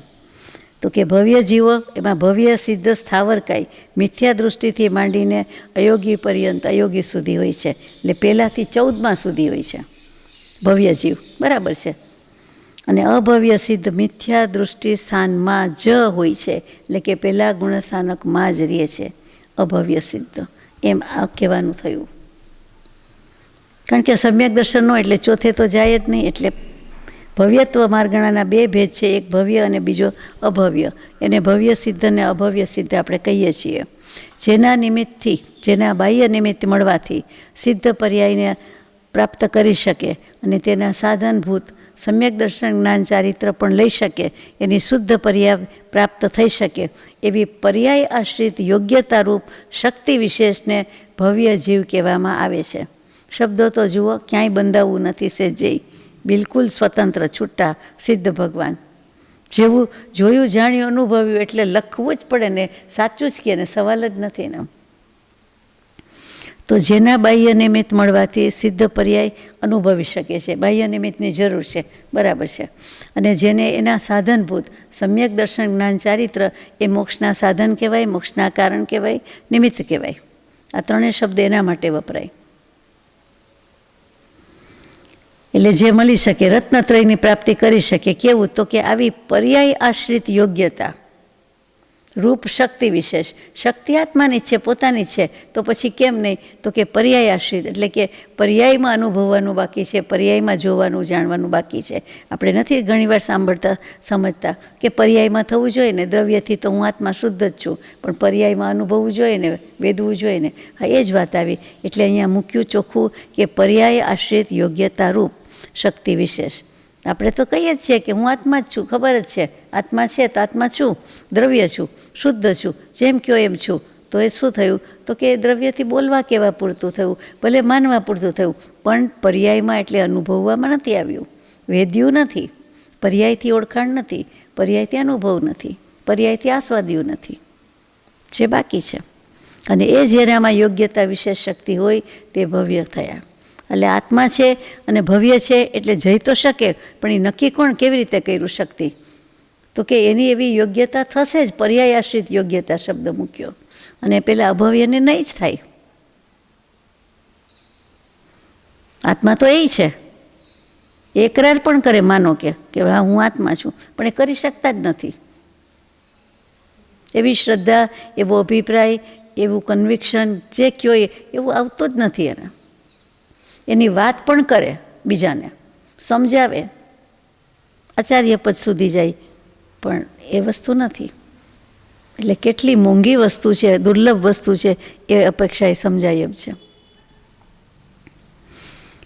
તો કે ભવ્ય જીવો એમાં ભવ્ય સિદ્ધ સ્થાવરકાય મિથ્યા દૃષ્ટિથી માંડીને અયોગી પર્યંત, અયોગી સુધી હોય છે. એટલે પહેલાંથી 14મા સુધી હોય છે ભવ્ય જીવ, બરાબર છે. અને અભવ્ય સિદ્ધ મિથ્યા દૃષ્ટિ સ્થાનમાં જ હોય છે, એટલે કે પહેલાં ગુણસ્થાનકમાં જ રહે છે અભવ્ય સિદ્ધ, એમ આ કહેવાનું થયું. કારણ કે સમ્યક દર્શનનો એટલે ચોથે તો જાય જ નહીં. એટલે ભવ્યત્વ માર્ગણાના 2 ભેદ છે, એક ભવ્ય અને બીજો અભવ્ય. એને ભવ્ય સિદ્ધ અને અભવ્ય સિદ્ધ આપણે કહીએ છીએ. જેના નિમિત્તથી, જેના બાહ્ય નિમિત્ત મળવાથી સિદ્ધ પર્યાયને પ્રાપ્ત કરી શકે અને તેના સાધનભૂત સમ્યક દર્શન જ્ઞાન ચારિત્ર પણ લઈ શકે, એની શુદ્ધ પર્યાય પ્રાપ્ત થઈ શકે એવી પર્યાય આશ્રિત યોગ્યતારૂપ શક્તિ વિશેષને ભવ્ય જીવ કહેવામાં આવે છે. શબ્દો તો જુઓ, ક્યાંય બંધાવવું નથી સહેજે, બિલકુલ સ્વતંત્ર છૂટા સિદ્ધ ભગવાન. જેવું જોયું, જાણ્યું, અનુભવ્યું એટલે લખવું જ પડે ને, સાચું જ કે ને, સવાલ જ નથી ને. તો જેના બાહ્ય નિમિત્ત મળવાથી સિદ્ધ પર્યાય અનુભવી શકે છે, બાહ્ય નિમિત્તની જરૂર છે, બરાબર છે. અને જેને એના સાધનભૂત સમ્યક દર્શન જ્ઞાન ચારિત્ર એ મોક્ષના સાધન કહેવાય, મોક્ષના કારણ કહેવાય, નિમિત્ત કહેવાય. આ 3 શબ્દ એના માટે વપરાય. એટલે જે મળી શકે, રત્નત્રયની પ્રાપ્તિ કરી શકે. કેવું? તો કે આવી પર્યાય આશ્રિત યોગ્યતા રૂપ શક્તિ વિશેષ. શક્તિ આત્માની છે, પોતાની છે, તો પછી કેમ નહીં? તો કે પર્યાય આશ્રિત એટલે કે પર્યાયમાં અનુભવવાનું બાકી છે, પર્યાયમાં જોવાનું, જાણવાનું બાકી છે. આપણે નથી ઘણીવાર સાંભળતા, સમજતા કે પર્યાયમાં થવું જોઈએ ને, દ્રવ્યથી તો હું આત્મા શુદ્ધ જ છું, પણ પર્યાયમાં અનુભવવું જોઈએ ને, વેદવું જોઈએ ને. હા, એ જ વાત આવી. એટલે અહીંયા મૂક્યું ચોખ્ખું કે પર્યાય આશ્રિત યોગ્યતા રૂપ શક્તિ વિશેષ. આપણે તો કહીએ જ છીએ કે હું આત્મા જ છું, ખબર જ છે આત્મા છે તો આત્મા છું, દ્રવ્ય છું, શુદ્ધ છું, જેમ કયો એમ છું. તો એ શું થયું? તો કે દ્રવ્યથી બોલવા કેવા પૂરતું થયું, ભલે માનવા પૂરતું થયું, પણ પર્યાયમાં એટલે અનુભવવામાં નથી આવ્યું, વેદ્યું નથી, પર્યાયથી ઓળખાણ નથી, પર્યાયથી અનુભવ નથી, પર્યાયથી આસ્વાદ્યું નથી, જે બાકી છે. અને એ જેનામાં યોગ્યતા વિશેષ શક્તિ હોય તે ભવ્ય થયા. એટલે આત્મા છે અને ભવ્ય છે એટલે જઈ તો શકે, પણ એ નક્કી કોણ, કેવી રીતે કર્યું શક્તિ? તો કે એની એવી યોગ્યતા થશે જ, પર્યાય આશ્રિત યોગ્યતા શબ્દ મૂક્યો. અને પેલા અભવ્યને નહીં જ થાય. આત્મા તો એ છે, એકરાર પણ કરે, માનો કે હા હું આત્મા છું, પણ એ કરી શકતા જ નથી. એવી શ્રદ્ધા, એવો અભિપ્રાય, એવું કન્વિક્શન જે કયો એવું આવતું જ નથી એને. એની વાત પણ કરે, બીજાને સમજાવે, આચાર્ય પદ સુધી જાય, પણ એ વસ્તુ નથી. એટલે કેટલી મોંઘી વસ્તુ છે, દુર્લભ વસ્તુ છે, એ અપેક્ષા એ સમજાય એમ છે.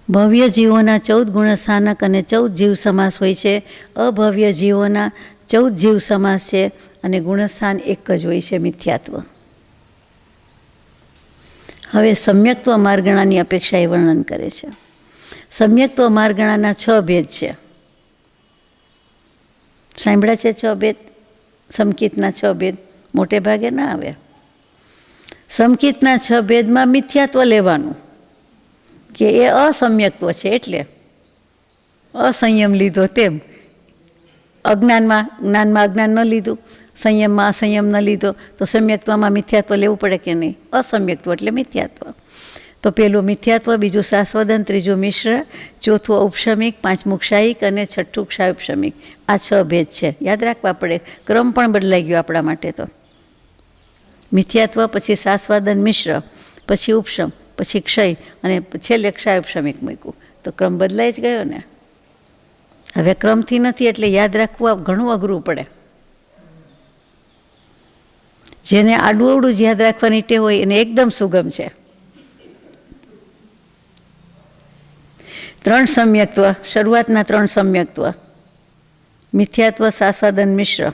ભવ્ય જીવોના 14 ગુણ સ્થાનક અને 14 જીવ સમાસ હોય છે. અભવ્ય જીવોના 14 જીવ સમાસ છે અને ગુણસ્થાન એક જ હોય છે, મિથ્યાત્વ. હવે સમ્યક્ત્વ માર્ગણાની અપેક્ષા એ વર્ણન કરે છે. સમ્યક્ત્વ માર્ગણાના 6 ભેદ છે. સાંભળ્યા છે 6 ભેદ? સમકિતના 6 ભેદ મોટે ભાગે ના આવે. સમકિતના 6 ભેદમાં મિથ્યાત્વ લેવાનું કે એ અસમ્યક્ત્વ છે, એટલે અસંયમ લીધો તેમ. જ્ઞાનમાં અજ્ઞાન ન લીધું, સંયમમાં અસંયમ ન લીધો, તો સમ્યક્ત્વમાં મિથ્યાત્વ લેવું પડે કે નહીં? અસમ્યક્ત્વ એટલે મિથ્યાત્વ. તો પેલું મિથ્યાત્વ, બીજું શાસ્વદન, ત્રીજું મિશ્ર, ચોથું ઔપશમિક, પાંચમું ક્ષાયિક અને છઠ્ઠું ક્ષાયોપશમિક. આ 6 ભેદ છે, યાદ રાખવા પડે. ક્રમ પણ બદલાઈ ગયો આપણા માટે. તો મિથ્યાત્વ, પછી શાસ્વદન મિશ્ર, પછી ઉપશમ, પછી ક્ષય અને છેલ્લે ક્ષાયોપશમિક મૂક્યું. તો ક્રમ બદલાઈ જ ગયો ને. હવે ક્રમથી નથી એટલે યાદ રાખવું ઘણું અઘરું પડે. જેને આડું અવડું જ યાદ રાખવાની ટેવ હોય એને એકદમ સુગમ છે. 3 સમ્યક્ત્વ, શરૂઆતના 3 સમ્યક્ત્વ, મિથ્યાત્વ, શાસ્વદન, મિશ્ર,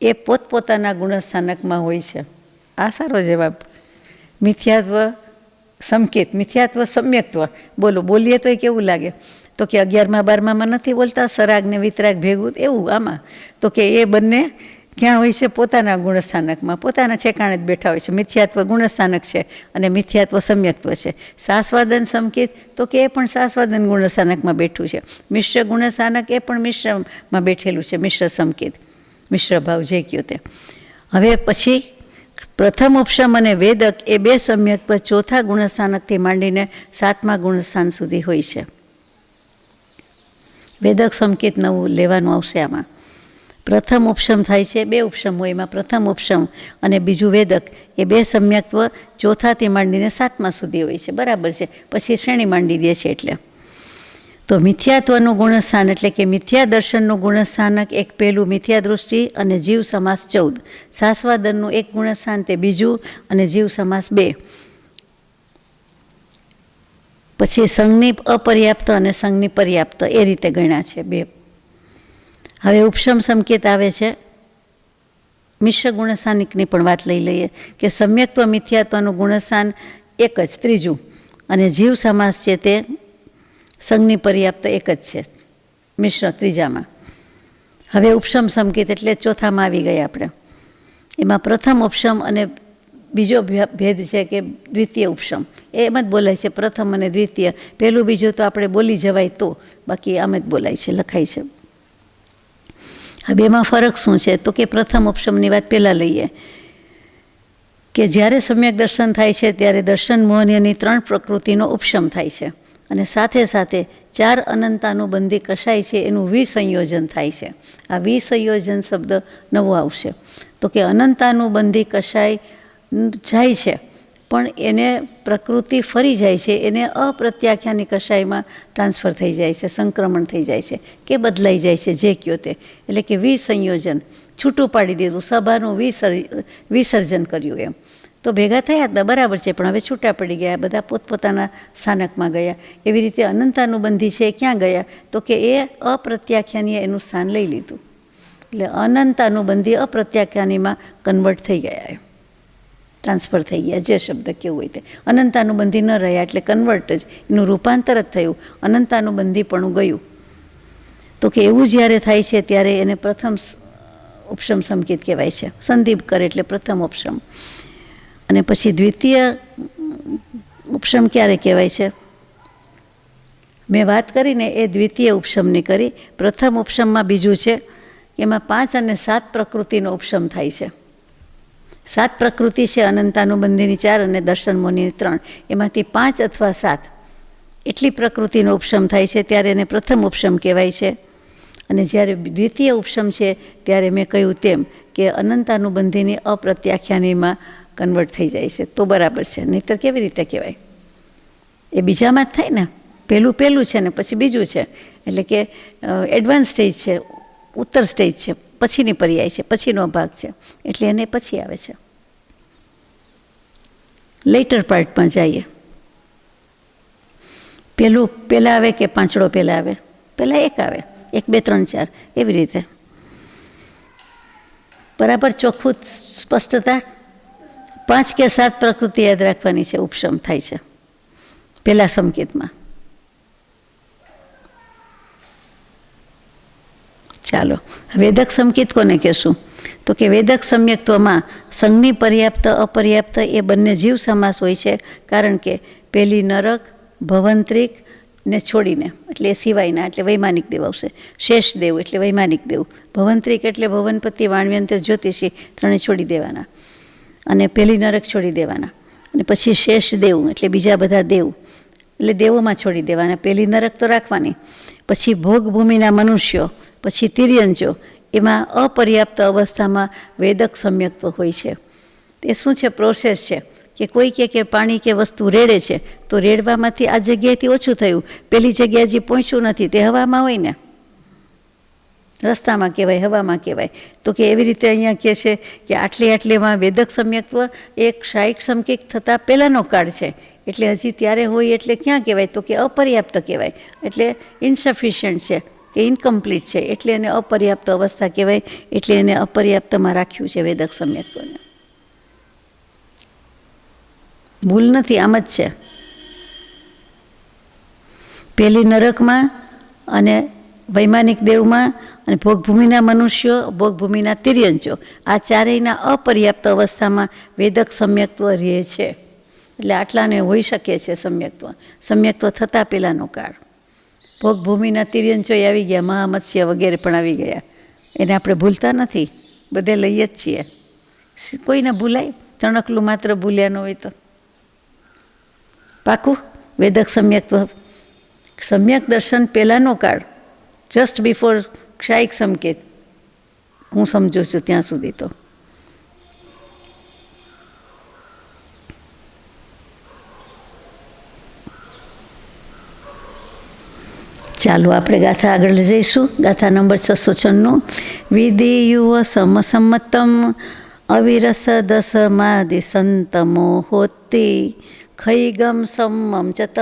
એ પોતપોતાના ગુણસ્થાનકમાં હોય છે. આ સારો જવાબ. મિથ્યાત્વ સંકેત, મિથ્યાત્વ સમ્યક્ત્વ. બોલીએ તો કેવું લાગે? તો કે 11મા 12મામાં નથી બોલતા સરાગ ને વિતરાગ ભેગું, એવું આમાં. તો કે એ બંને ક્યાં હોય છે? પોતાના ગુણસ્થાનકમાં, પોતાના ઠેકાણે જ બેઠા હોય છે. મિથ્યાત્વ ગુણસ્થાનક છે અને મિથ્યાત્વ સમ્યક્ત્વ છે. શાસ્વદન સંકેત, તો કે એ પણ શાસ્વદન ગુણસ્થાનકમાં બેઠું છે. મિશ્ર ગુણસ્થાનક, એ પણ મિશ્રમાં બેઠેલું છે. મિશ્ર સંકેત, મિશ્ર ભાવ જે કહ્યું તે. હવે પછી પ્રથમ ઉપશમ અને વેદક એ 2 સમ્યક્ત્વ ચોથા ગુણસ્થાનકથી માંડીને 7મા ગુણસ્થાન સુધી હોય છે. વેદક સંકેત નવું લેવાનું આવશે આમાં. પ્રથમ ઉપશમ થાય છે, 2 ઉપશમ હોય, એમાં પ્રથમ ઉપશમ અને બીજું વેદક એ 2 સમ્યક્ત્વ ચોથાથી માંડીને 7મા સુધી હોય છે. બરાબર છે. પછી શ્રેણી માંડી દે છે. એટલે તો મિથ્યાત્વનું ગુણસ્થાન એટલે કે મિથ્યા દર્શનનું ગુણસ્થાનક એક પેલું મિથ્યા દૃષ્ટિ અને જીવ સમાસ 14. શાસ્વદનનું એક ગુણસ્થાન તે બીજું અને જીવ સમાસ 2. પછી સંજ્ઞી અપર્યાપ્ત અને સંજ્ઞી પર્યાપ્ત એ રીતે ગણ્યા છે 2. હવે ઉપશમ સંકેત આવે છે. મિશ્ર ગુણસ્થાનિકની પણ વાત લઈ લઈએ કે સમ્યક્ત્વ મિથ્યાત્વનું ગુણસ્થાન એક જ, ત્રીજું, અને જીવ સમાસ છે તે સંજ્ઞી પર્યાપ્ત એક જ છે, મિશ્ર ત્રીજામાં. હવે ઉપશમ સંકેત એટલે ચોથામાં આવી ગયા આપણે. એમાં પ્રથમ ઉપશમ અને બીજો ભેદ છે કે દ્વિતીય ઉપશમ. એમ જ બોલાય છે, પ્રથમ અને દ્વિતીય. પહેલું બીજું તો આપણે બોલી જવાય તો, બાકી આમ જ બોલાય છે, લખાય છે. હવે એમાં ફરક શું છે? તો કે પ્રથમ ઉપશમની વાત પહેલાં લઈએ કે જ્યારે સમ્યક દર્શન થાય છે ત્યારે દર્શન મોહનીયની 3 પ્રકૃતિનો ઉપશમ થાય છે અને સાથે સાથે 4 અનંતાનુબંધી કશાય છે એનું વિસંયોજન થાય છે. આ વિસંયોજન શબ્દ નવો આવશે. તો કે અનંતાનુબંધી કશાય જાય છે પણ એને પ્રકૃતિ ફરી જાય છે, એને અપ્રત્યાખ્યાની કશાયમાં ટ્રાન્સફર થઈ જાય છે, સંક્રમણ થઈ જાય છે કે બદલાઈ જાય છે, જે કયો તે. એટલે કે વિસંયોજન, છૂટું પાડી દીધું, સભાનું વિસર્જન કર્યું એમ. તો ભેગા થયા હતા, બરાબર છે, પણ હવે છૂટા પડી ગયા, બધા પોતપોતાના સ્થાનકમાં ગયા. એવી રીતે અનંતાનુબંધી છે ક્યાં ગયા? તો કે એ અપ્રત્યાખ્યાનીએ એનું સ્થાન લઈ લીધું. એટલે અનંતાનુબંધી અપ્રત્યાખ્યાનીમાં કન્વર્ટ થઈ ગયા, એમ ટ્રાન્સફર થઈ ગયા, જે શબ્દ કેવું હોય તે. અનંતાનુબંધી ન રહ્યા એટલે કન્વર્ટ જ, એનું રૂપાંતર જ થયું, અનંતાનુબંધી પણ ગયું. તો કે એવું જ્યારે થાય છે ત્યારે એને પ્રથમ ઉપશમ સંકેત કહેવાય છે. સંદીપ કરે એટલે પ્રથમ ઉપશમ. અને પછી દ્વિતીય ઉપશમ ક્યારે કહેવાય છે? મેં વાત કરીને એ દ્વિતીય ઉપશમની કરી. પ્રથમ ઉપશમમાં બીજું છે કે એમાં 5 અને 7 પ્રકૃતિનો ઉપશમ થાય છે. 7 પ્રકૃતિ છે, અનંતાનુબંધીની 4 અને દર્શન મોહનીની 3. એમાંથી 5 અથવા 7 એટલી પ્રકૃતિનો ઉપશમ થાય છે ત્યારે એને પ્રથમ ઉપશમ કહેવાય છે. અને જ્યારે દ્વિતીય ઉપશમ છે ત્યારે મેં કહ્યું તેમ કે અનંતાનુબંધીની અપ્રત્યાખ્યાનીમાં કન્વર્ટ થઈ જાય છે, તો બરાબર છે. નહીંતર કેવી રીતે કહેવાય? એ બીજામાં જ થાય ને. પહેલું છે ને પછી બીજું છે, એટલે કે એડવાન્સ સ્ટેજ છે, ઉત્તર સ્ટેજ છે, પછીની પર્યાય છે, પછીનો ભાગ છે, એટલે એને પછી આવે છે. લેટર પાર્ટમાં જઈએ. પહેલાં આવે કે પાંચડો પહેલાં આવે? પહેલાં એક આવે, 1 2 3 4 એવી રીતે. બરાબર ચોખ્ખું સ્પષ્ટતા? 5 કે 7 પ્રકૃતિ યાદ રાખવાની છે, ઉપશમ થાય છે પહેલા સંકેતમાં. ચાલો. ચાલો, વેદક સંકેત કોને કહેશું? તો કે વેદક સમ્યક્ત્વમાં સંજ્ઞી પર્યાપ્ત અપર્યાપ્ત એ બંને જીવ સમાસ હોય છે. કારણ કે પહેલી નરક, ભવંત્રિક ને છોડીને એટલે એ સિવાયના એટલે વૈમાનિક દેવ આવશે. શેષ દેવ એટલે વૈમાનિક દેવ, ભવંત્રિક એટલે ભવનપતિ, વાણવ્યંતર, જ્યોતિષી ત્રણે છોડી દેવાના અને પહેલી નરક છોડી દેવાના. અને પછી શેષ દેવ એટલે બીજા બધા દેવ એટલે દેવોમાં છોડી દેવાના, પહેલી નરક તો રાખવાની. પછી ભોગભૂમિના મનુષ્યો, પછી તિર્યંજો, એમાં અપર્યાપ્ત અવસ્થામાં વેદક સમ્યક્ત્વ હોય છે. એ શું છે? પ્રોસેસ છે કે કોઈ કે પાણી કે વસ્તુ રેડે છે તો રેડવામાંથી આ જગ્યાએથી ઓછું થયું, પેલી જગ્યાએ હજી પહોંચ્યું નથી, તે હવામાં હોય ને, રસ્તામાં કહેવાય, હવામાં કહેવાય. તો કે એવી રીતે અહીંયા કહે છે કે આટલેમાં વેદક સમ્યક્ત્વ એક ક્ષાયિક સંકેત થતાં પહેલાંનો કાળ છે. એટલે હજી ત્યારે હોય એટલે ક્યાં કહેવાય? તો કે અપર્યાપ્ત કહેવાય. એટલે ઇન્સફિશિયન્ટ છે કે ઇનકમ્પ્લીટ છે એટલે એને અપર્યાપ્ત અવસ્થા કહેવાય. એટલે એને અપર્યાપ્તમાં રાખ્યું છે વેદક સમ્યક્ત્વને. ભૂલ નથી, આમ જ છે. પહેલી નરકમાં અને વૈમાનિક દેવમાં અને ભોગભૂમિના મનુષ્યો, ભોગભૂમિના તિર્યંજો, આ ચારેયના અપર્યાપ્ત અવસ્થામાં વેદક સમ્યક્ત્વ રહે છે. એટલે આટલાને હોઈ શકે છે સમ્યક્ત્વ થતાં પહેલાંનો કાળ. ભોગભૂમિના તિર્યંજો આવી ગયા, મહામત્સ્ય વગેરે પણ આવી ગયા. એને આપણે ભૂલતા નથી, બધે લઈએ જ છીએ. કોઈને ભૂલાય? તણકલું માત્ર ભૂલ્યા ન હોય તો પાકું. વેદક સમ્યક્ત્વ, સમ્યક દર્શન પહેલાંનો કાળ, જસ્ટ બિફોર ક્ષાયિક સંકેત, હું સમજું છું ત્યાં સુધી. તો ચાલો આપણે ગાથા આગળ જઈશું. ગાથા નંબર 696. વિધિયુવ સમસમ્મતમ અવિરસ દસમાદિ સંતમો હોતી ખૈગમ સમ્મમ ચતઃ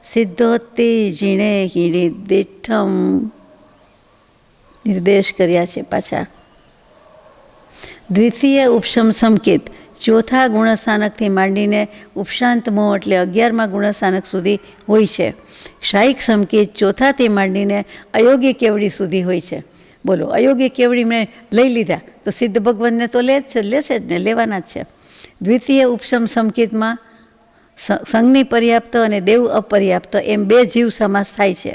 સિદ્ધોત્તિ જીણે હિડિદ્દિઠ્ઠમ. નિર્દેશ કર્યા છે પાછા. દ્વિતીય ઉપશમ સંકેત ચોથા ગુણસ્થાનકથી માંડીને ઉપશાંત મોહ એટલે 11મા ગુણસ્થાનક સુધી હોય છે. ક્ષાયિક સંકેત ચોથાથી માંડીને અયોગી કેવડી સુધી હોય છે. બોલો, અયોગી કેવડી મેં લઈ લીધા તો સિદ્ધ ભગવાનને તો લેશે જ ને, લેવાના જ છે. દ્વિતીય ઉપશમ સંકેતમાં સંજ્ઞી પર્યાપ્ત અને દેવ અપર્યાપ્ત એમ બે જીવ સમાસ થાય છે.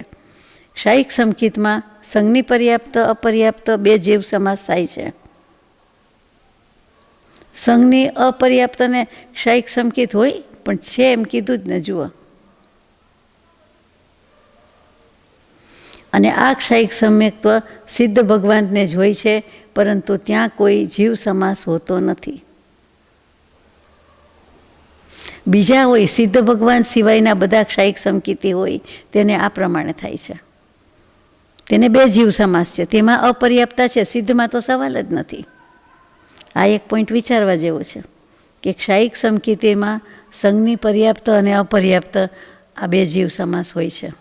ક્ષાયિક સંકેતમાં સંજ્ઞી પર્યાપ્ત અપર્યાપ્ત બે જીવ સમાસ થાય છે. સંજ્ઞી અપર્યાપ્ત અને ક્ષાયિક સંકેત હોય પણ છે એમ કીધું જ ને, જુઓ. અને આ ક્ષાયિક સમ્યક્ત્વ સિદ્ધ ભગવાનને જ હોય છે, પરંતુ ત્યાં કોઈ જીવ સમાસ હોતો નથી. બીજા હોય સિદ્ધ ભગવાન સિવાયના બધા ક્ષાયિક સંકેતી હોય તેને આ પ્રમાણે થાય છે. તેને બે જીવ સમાસ છે, તેમાં અપર્યાપ્તતા છે, સિદ્ધમાં તો સવાલ જ નથી. આ એક પોઈન્ટ વિચારવા જેવો છે કે ક્ષાયિક સંકેતીમાં સંજ્ઞી પર્યાપ્ત અને અપર્યાપ્ત આ બે જીવ સમાસ હોય છે.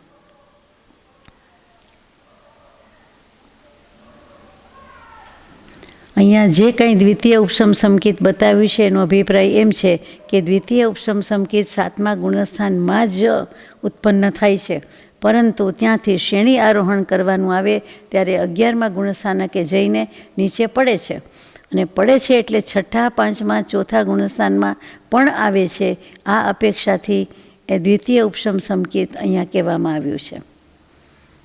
અહીંયા જે કંઈ દ્વિતીય ઉપશમ સંકેત બતાવ્યું છે એનો અભિપ્રાય એમ છે કે દ્વિતીય ઉપશમ સંકેત 7મા ગુણસ્થાનમાં જ ઉત્પન્ન થાય છે, પરંતુ ત્યાંથી શ્રેણી આરોહણ કરવાનું આવે ત્યારે 11મા ગુણસ્થાનકે જઈને નીચે પડે છે. અને પડે છે એટલે છઠ્ઠા, પાંચમા, ચોથા ગુણસ્થાનમાં પણ આવે છે. આ અપેક્ષાથી એ દ્વિતીય ઉપશમ સંકેત અહીંયા કહેવામાં આવ્યું છે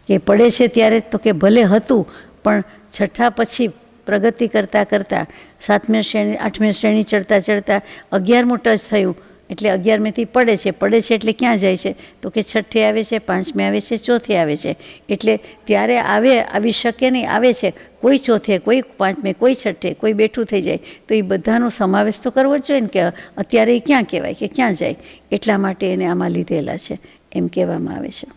કે પડે છે ત્યારે તો કે ભલે હતું પણ છઠ્ઠા પછી પ્રગતિ કરતાં કરતાં 7મી શ્રેણી 8મી શ્રેણી ચડતા 11મું ટચ થયું એટલે 11મીથી પડે છે એટલે ક્યાં જાય છે તો કે છઠ્ઠે આવે છે, પાંચમે આવે છે, ચોથે આવે છે. એટલે ત્યારે આવી શકે નહીં, આવે છે કોઈ ચોથે, કોઈ પાંચમે, કોઈ છઠ્ઠે, કોઈ બેઠું થઈ જાય તો એ બધાનો સમાવેશ તો કરવો જ જોઈએ ને કે અત્યારે એ ક્યાં કહેવાય કે ક્યાં જાય. એટલા માટે એને આમાં લીધેલા છે એમ કહેવામાં આવે છે.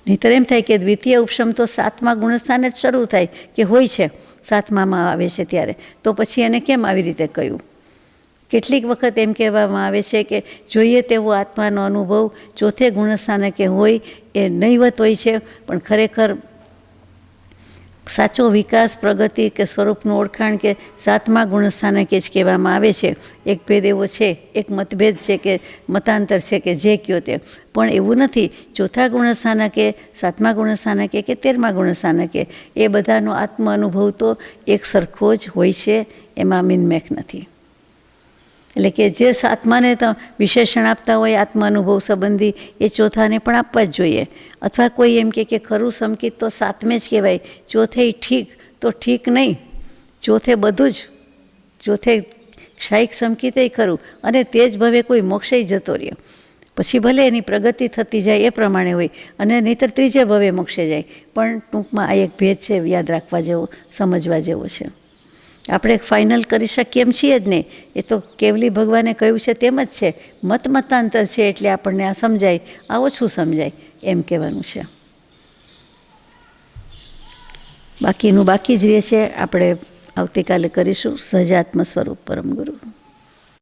નહીંતર એમ થાય કે દ્વિતીય ઉપશમ તો 7મા ગુણસ્થાને જ શરૂ થાય કે હોય છે, 7મામાં આવે છે ત્યારે, તો પછી એને કેમ આવી રીતે કહ્યું. કેટલીક વખત એમ કહેવામાં આવે છે કે જોઈએ તેવો આત્માનો અનુભવ ચોથે ગુણસ્થાનકે હોય એ નહીવત હોય છે, પણ ખરેખર સાચો વિકાસ, પ્રગતિ કે સ્વરૂપનું ઓળખાણ કે સાતમા ગુણસ્થાનકે જ કહેવામાં આવે છે. એક ભેદ એવો છે, એક મતભેદ છે કે મતાંતર છે કે જે કયો તે, પણ એવું નથી. ચોથા ગુણસ્થાનકે, સાતમા ગુણસ્થાનકે કે 13મા ગુણસ્થાનકે એ બધાનો આત્મ અનુભવ તો એક સરખો જ હોય છે, એમાં મિનમેક નથી. એટલે કે જે આત્માને તો વિશેષણ આપતા હોય આત્મ અનુભવ સંબંધી, એ ચોથાને પણ આપવા જ જોઈએ. અથવા કોઈ એમ કે ખરું સમકિત તો સાતમે જ કહેવાય, ચોથે ઠીક તો ઠીક નહીં, ચોથે બધું જ, ચોથે ક્ષાયિક સમકિતે ખરું, અને તે જ ભવે કોઈ મોક્ષે જતો રહ્યો, પછી ભલે એની પ્રગતિ થતી જાય એ પ્રમાણે હોય, અને નહીંતર ત્રીજે ભવે મોક્ષે જાય. પણ ટૂંકમાં આ એક ભેદ છે, યાદ રાખવા જેવો, સમજવા જેવો છે. આપણે ફાઇનલ કરી શકીએ એમ છીએ જ નહીં, એ તો કેવલી ભગવાને કહ્યું છે તેમ જ છે. મતાંતર છે એટલે આપણને આ સમજાય, આ ઓછું સમજાય એમ કહેવાનું છે. બાકીનું બાકી જ રહે છે, આપણે આવતીકાલે કરીશું. સહજાત્મ સ્વરૂપ પરમ ગુરુ.